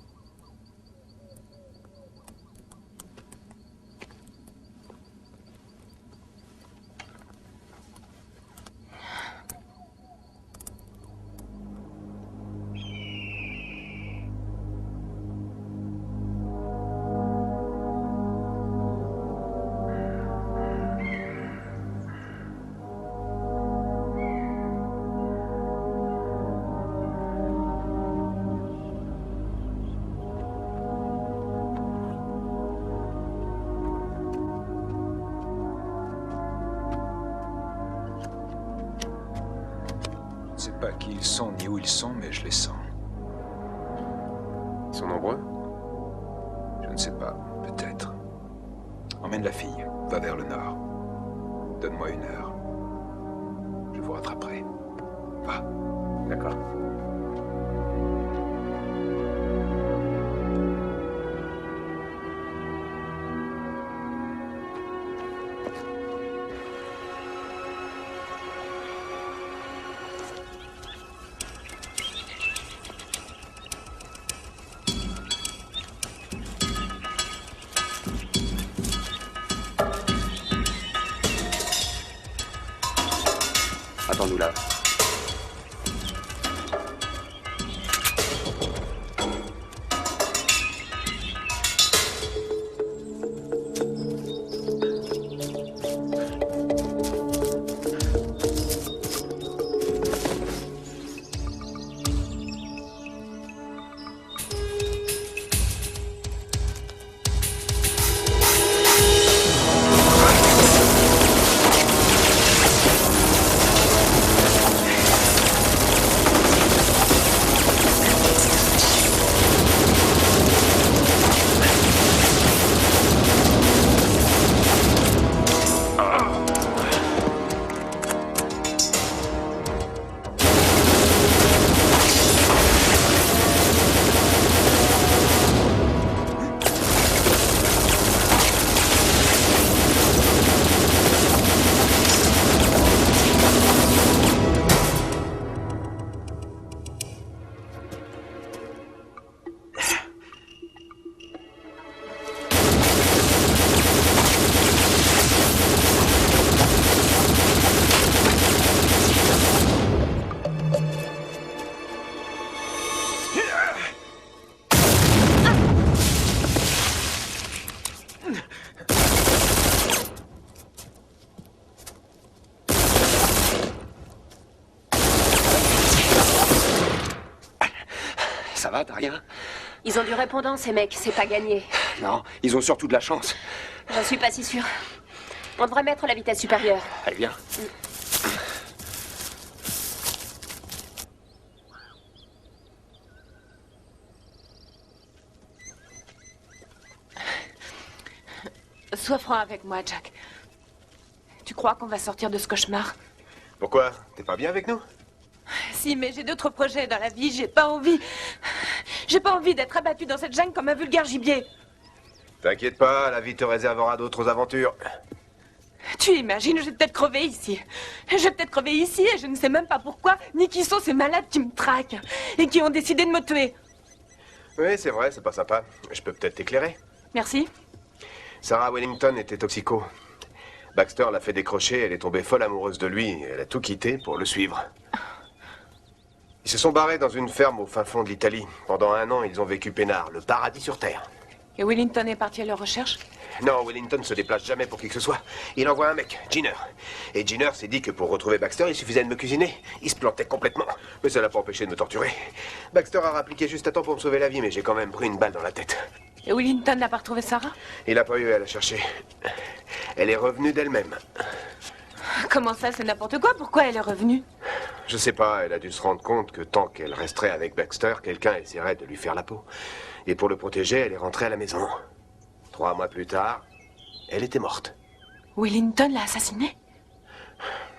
Je ne sais pas qui ils sont ni où ils sont, mais je les sens. Ils sont nombreux? Je ne sais pas, peut-être. Emmène la fille, va vers le nord. Donne-moi 1 heure. Je vous rattraperai. pas. D'accord. Attends-nous là. Ça va, t'as rien? Ils ont du répondant, ces mecs, c'est pas gagné. Non, ils ont surtout de la chance. J'en suis pas si sûre. On devrait mettre la vitesse supérieure. Allez, viens. Sois franc avec moi, Jack. Tu crois qu'on va sortir de ce cauchemar? Pourquoi? T'es pas bien avec nous? Si, mais j'ai d'autres projets dans la vie. J'ai pas envie. J'ai pas envie d'être abattu dans cette jungle comme un vulgaire gibier. T'inquiète pas, la vie te réservera d'autres aventures. Tu imagines, je vais peut-être crever ici. Je vais peut-être crever ici et je ne sais même pas pourquoi, ni qui sont ces malades qui me traquent et qui ont décidé de me tuer. Oui, c'est vrai, c'est pas sympa. Je peux peut-être t'éclairer. Merci. Sarah Wellington était toxico. Baxter l'a fait décrocher, elle est tombée folle amoureuse de lui, et elle a tout quitté pour le suivre. Ils se sont barrés dans une ferme au fin fond de l'Italie. Pendant 1 an, ils ont vécu peinard, le paradis sur Terre. Et Wellington est parti à leur recherche? Non, Wellington se déplace jamais pour qui que ce soit. Il envoie un mec, Ginner. Et Ginner s'est dit que pour retrouver Baxter, il suffisait de me cuisiner. Il se plantait complètement. Mais ça l'a pas empêché de me torturer. Baxter a rappliqué juste à temps pour me sauver la vie, mais j'ai quand même pris une balle dans la tête. Et Wellington n'a pas retrouvé Sarah? Il a pas eu à la chercher. Elle est revenue d'elle-même. Comment ça, c'est n'importe quoi? Pourquoi elle est revenue? Je sais pas, elle a dû se rendre compte que tant qu'elle resterait avec Baxter, quelqu'un essaierait de lui faire la peau. Et pour le protéger, elle est rentrée à la maison. 3 mois plus tard, elle était morte. Wellington l'a assassinée?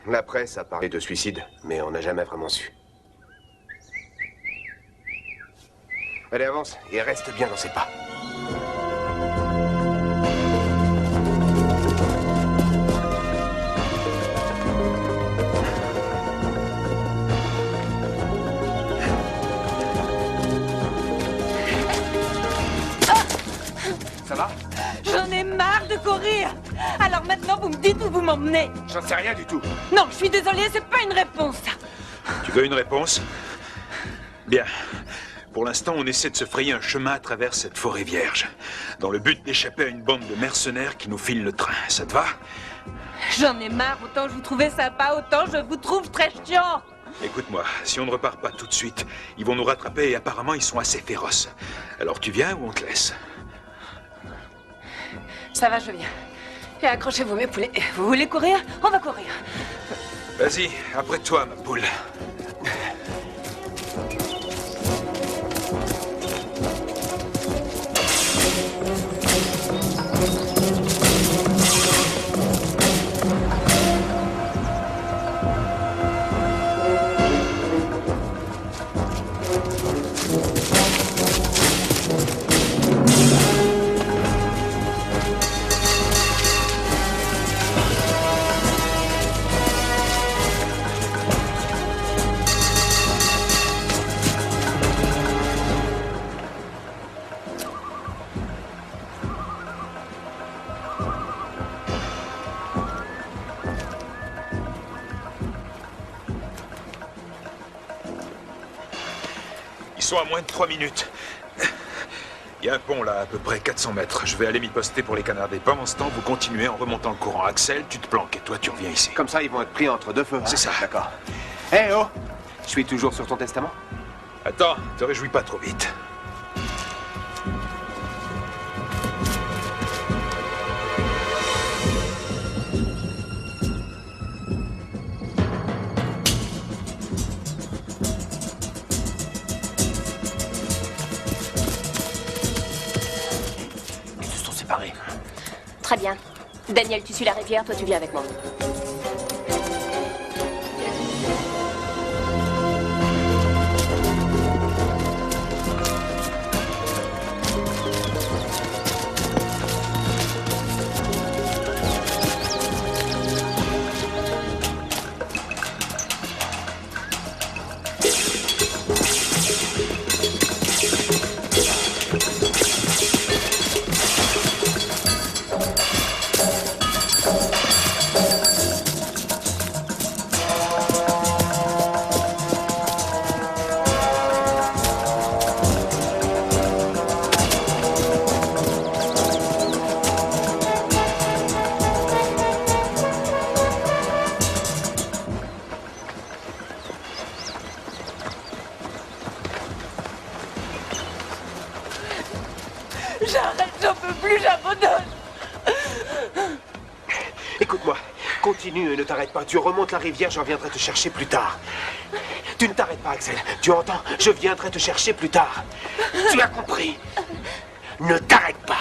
La presse a parlé de suicide, mais on n'a jamais vraiment su. Allez, avance, et reste bien dans ses pas. Ça va? J'en ai marre de courir. Alors maintenant, vous me dites où vous m'emmenez. J'en sais rien du tout. Non, je suis désolée, c'est pas une réponse, ça. Tu veux une réponse? Bien. Pour l'instant, on essaie de se frayer un chemin à travers cette forêt vierge, dans le but d'échapper à une bande de mercenaires qui nous filent le train. Ça te va? J'en ai marre. Autant je vous trouvais sympa, autant je vous trouve très chiant. Écoute-moi, si on ne repart pas tout de suite, ils vont nous rattraper et apparemment ils sont assez féroces. Alors tu viens ou on te laisse? Ça va, je viens. Et accrochez-vous, mes poulets. Vous voulez courir? On va courir. Vas-y, après toi, ma poule. sont à moins de 3 minutes. Il y a un pont là, à peu près 400 mètres. Je vais aller m'y poster pour les canarder. Pendant ce temps, vous continuez en remontant le courant. Axel, tu te planques et toi, tu reviens ici. Comme ça, ils vont être pris entre deux feux. C'est ça. D'accord. Hé, oh! Je suis toujours sur ton testament? Attends, te réjouis pas trop vite. Très bien. Daniel, tu suis la rivière, toi tu viens avec moi. J'arrête, j'en peux plus, j'abandonne. Écoute-moi, continue et ne t'arrête pas. Tu remontes la rivière, je reviendrai te chercher plus tard. Tu ne t'arrêtes pas, Axel. Tu entends? Je viendrai te chercher plus tard. Tu as compris? Ne t'arrête pas.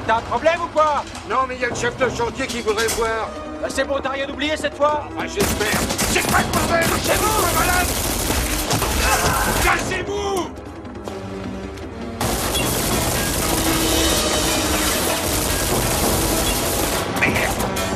T'as un problème ou quoi? Non, mais il y a le chef de chantier qui voudrait voir. Bah c'est bon, t'as rien oublié cette fois? Enfin, j'espère. C'est pas le bordel! Cachez-vous, ma malade! Cachez-vous! Merde!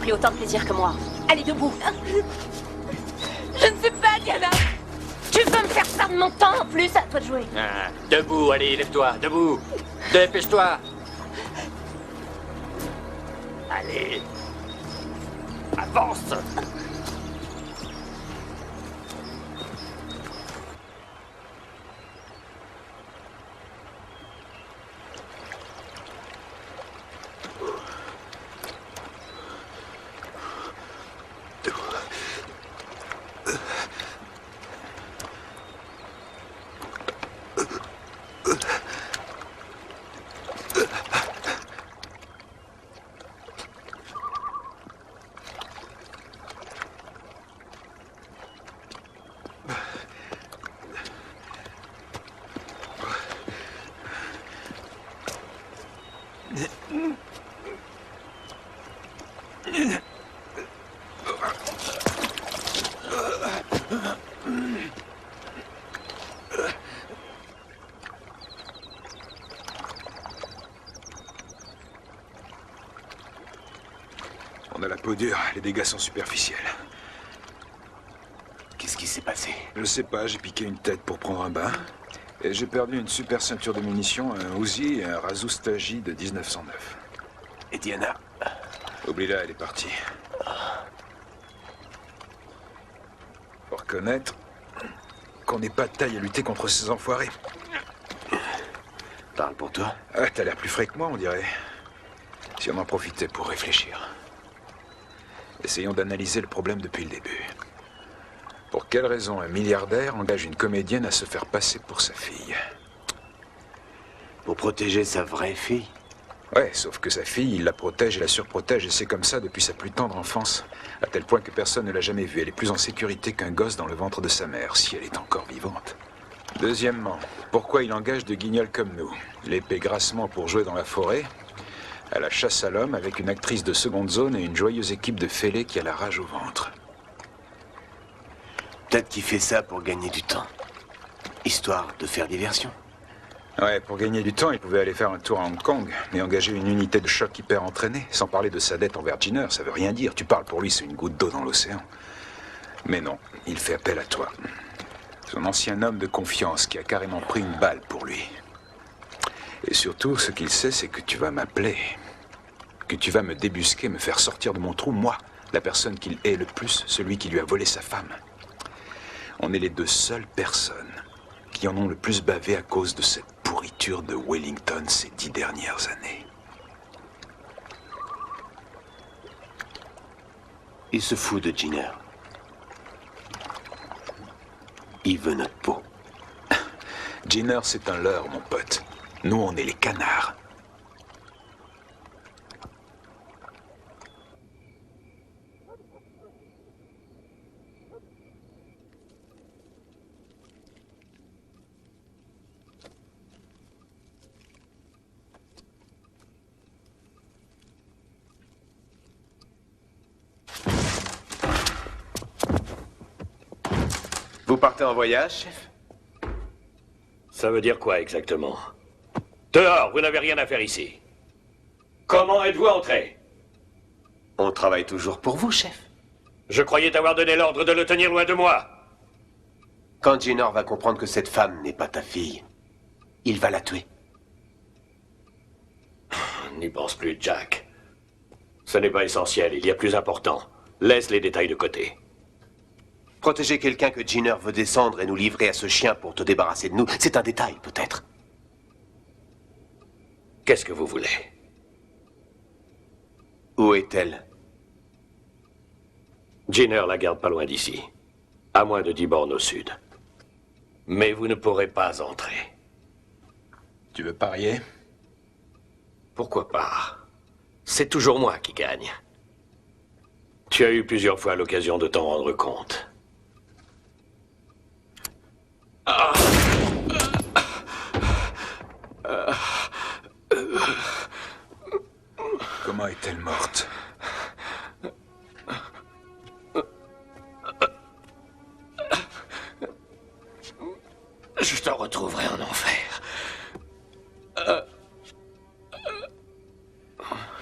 pris autant de plaisir que moi. Allez, debout. Je ne sais pas, Diana. Tu veux me faire perdre mon temps en plus? À toi de jouer. Ah, debout, allez, lève-toi, debout. Dépêche-toi. Allez. Avance. On a la peau dure, les dégâts sont superficiels. Qu'est-ce qui s'est passé? Je sais pas, j'ai piqué une tête pour prendre un bain. Et j'ai perdu une super ceinture de munitions, un Uzi et un Razoustaji de 1909. Et Diana? Oublie-la, elle est partie. Faut reconnaître qu'on n'est pas de taille à lutter contre ces enfoirés. Parle pour toi. Ah, t'as l'air plus frais que moi, on dirait. Si on en profitait pour réfléchir. Essayons d'analyser le problème depuis le début. Pour quelle raison un milliardaire engage une comédienne à se faire passer pour sa fille? Pour protéger sa vraie fille? Ouais, sauf que sa fille, il la protège et la surprotège, et c'est comme ça depuis sa plus tendre enfance, à tel point que personne ne l'a jamais vue. Elle est plus en sécurité qu'un gosse dans le ventre de sa mère, si elle est encore vivante. Deuxièmement, pourquoi il engage de guignols comme nous? L'épée grassement pour jouer dans la forêt, à la chasse à l'homme avec une actrice de seconde zone et une joyeuse équipe de fêlés qui a la rage au ventre. Peut-être qu'il fait ça pour gagner du temps. Histoire de faire diversion. Ouais, pour gagner du temps, il pouvait aller faire un tour à Hong Kong, mais engager une unité de choc hyper entraînée, sans parler de sa dette envers Ginner, ça veut rien dire. Tu parles pour lui, c'est une goutte d'eau dans l'océan. Mais non, il fait appel à toi. Son ancien homme de confiance qui a carrément pris une balle pour lui. Et surtout, ce qu'il sait, c'est que tu vas m'appeler. Que tu vas me débusquer, me faire sortir de mon trou, moi, la personne qu'il hait le plus, celui qui lui a volé sa femme. On est les deux seules personnes qui en ont le plus bavé à cause de cette pourriture de Wellington ces 10 dernières années. Il se fout de Ginner. Il veut notre peau. Ginner, c'est un leurre, mon pote. Nous, on est les canards. Vous partez en voyage, chef? Ça veut dire quoi exactement? Dehors, vous n'avez rien à faire ici. Comment êtes-vous entré? On travaille toujours pour vous, chef. Je croyais t'avoir donné l'ordre de le tenir loin de moi. Quand Ginner va comprendre que cette femme n'est pas ta fille, il va la tuer. N'y pense plus, Jack. Ce n'est pas essentiel, il y a plus important. Laisse les détails de côté. Protéger quelqu'un que Ginner veut descendre et nous livrer à ce chien pour te débarrasser de nous, c'est un détail, peut-être. Qu'est-ce que vous voulez? Où est-elle? Ginner la garde pas loin d'ici. À moins de 10 bornes au sud. Mais vous ne pourrez pas entrer. Tu veux parier? Pourquoi pas? C'est toujours moi qui gagne. Tu as eu plusieurs fois l'occasion de t'en rendre compte. Comment est-elle morte? Je te retrouverai en enfer.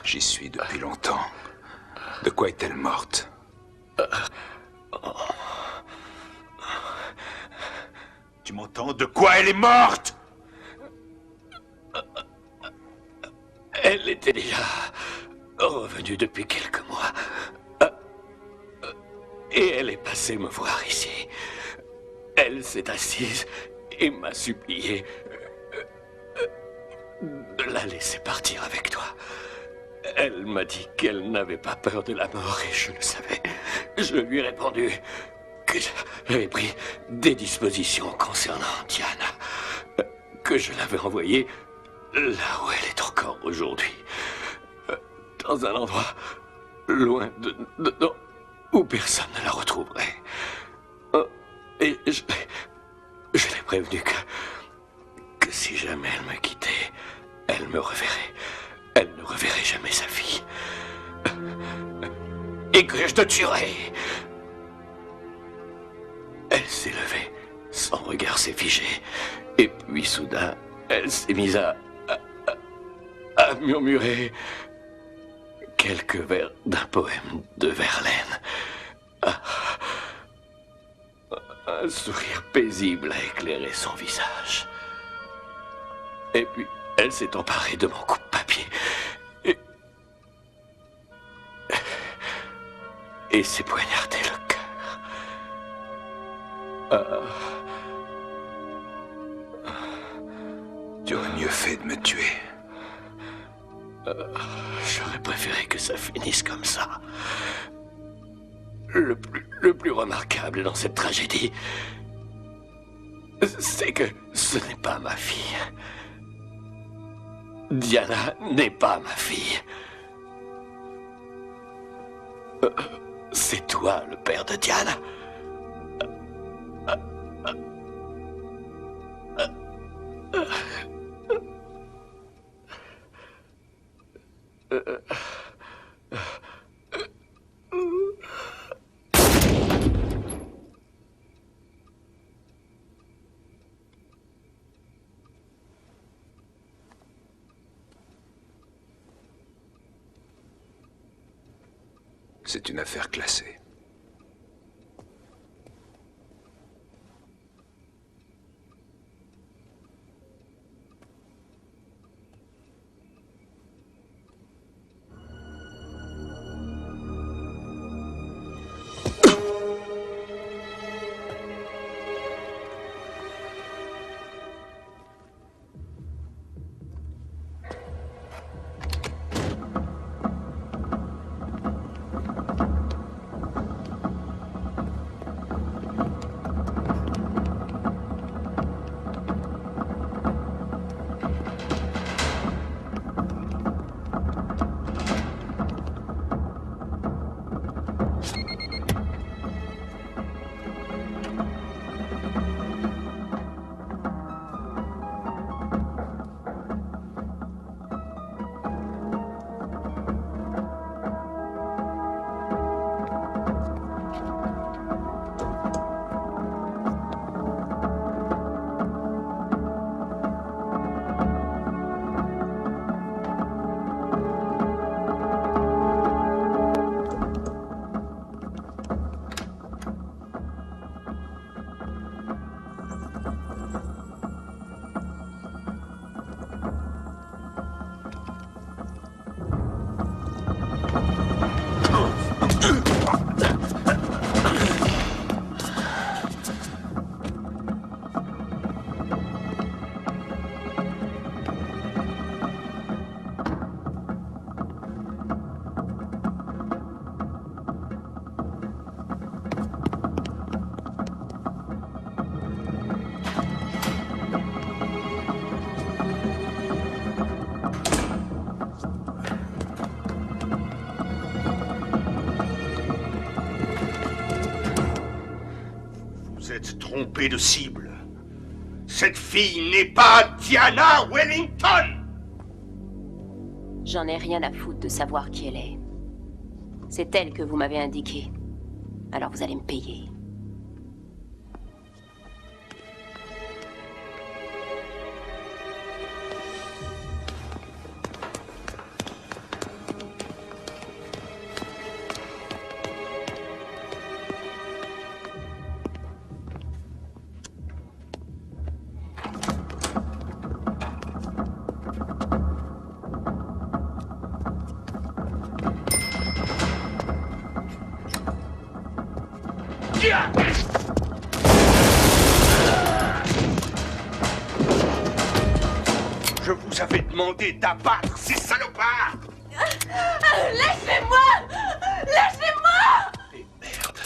J'y suis depuis longtemps. De quoi Pourquoi est-elle morte? Tu m'entends? De quoi elle est morte? Elle était déjà revenue depuis quelques mois. Et elle est passée me voir ici. Elle s'est assise et m'a supplié de la laisser partir avec toi. Elle m'a dit qu'elle n'avait pas peur de la mort et je le savais. Je lui ai répondu que j'avais pris des dispositions concernant Diana, que je l'avais envoyée là où elle est encore aujourd'hui, dans un endroit loin où personne ne la retrouverait. Et je l'ai prévenu que si jamais elle me quittait, elle me reverrait. Elle ne reverrait jamais sa fille. Et que je te tuerais. Elle s'est levée, son regard s'est figé. Et puis soudain, elle s'est mise à murmurer quelques vers d'un poème de Verlaine. Un sourire paisible a éclairé son visage. Et puis, elle s'est emparée de mon coupe-papier et s'est poignardé le cœur. Tu aurais mieux fait de me tuer. J'aurais préféré que ça finisse comme ça. Le plus remarquable dans cette tragédie, c'est que ce n'est pas ma fille. Diana n'est pas ma fille. C'est toi le père de Diana. C'est une affaire classée. Trompé de cible. Cette fille n'est pas Diana Wellington! J'en ai rien à foutre de savoir qui elle est. C'est elle que vous m'avez indiquée. Alors vous allez me payer. Je vous avais demandé d'abattre ces salopards! Lâchez-moi! Lâchez-moi! Et merde.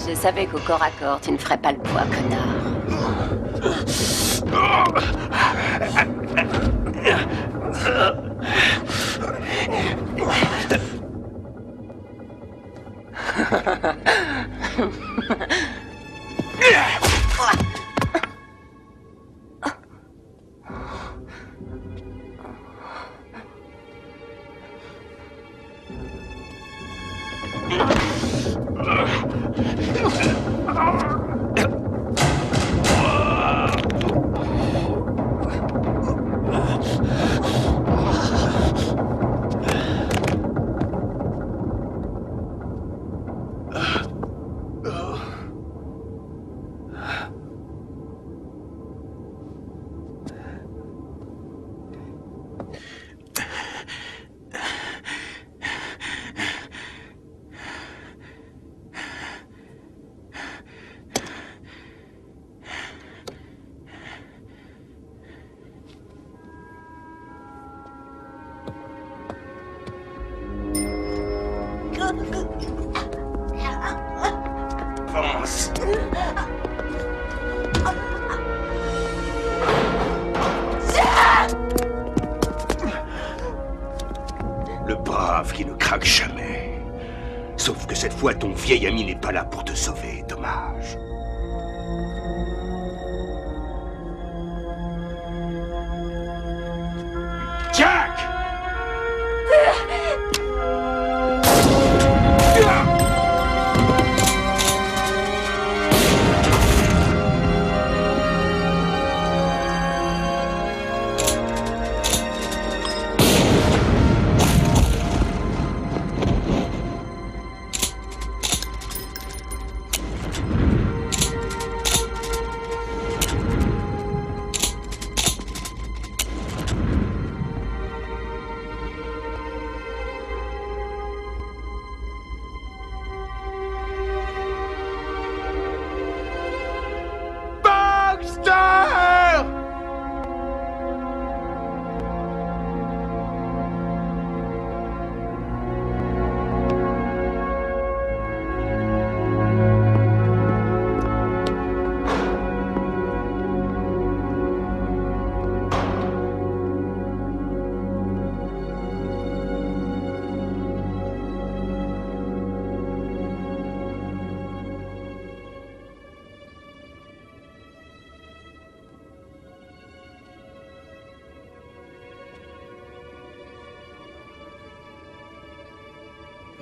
Je savais qu'au corps à corps, tu ne ferais pas le poids, connard. Avance. Le brave qui ne craque jamais. Sauf que cette fois, ton vieil ami n'est pas là pour te sauver. Dommage. Jack!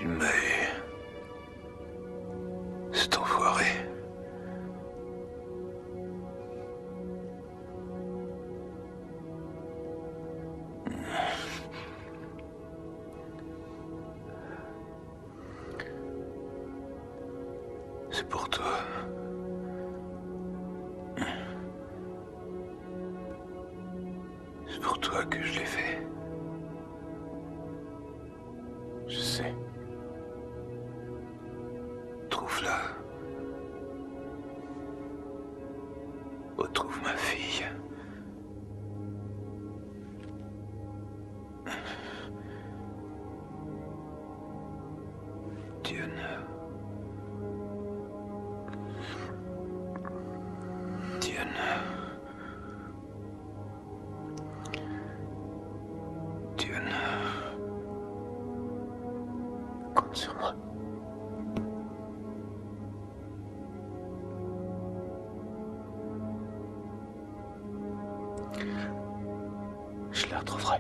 Mais... cet enfoiré... C'est pour toi. C'est pour toi que je l'ai fait. Je sais. Trouve-la. Retrouve ma fille. Diane. Diane. Diane. Compte sur moi. Je la retrouverai.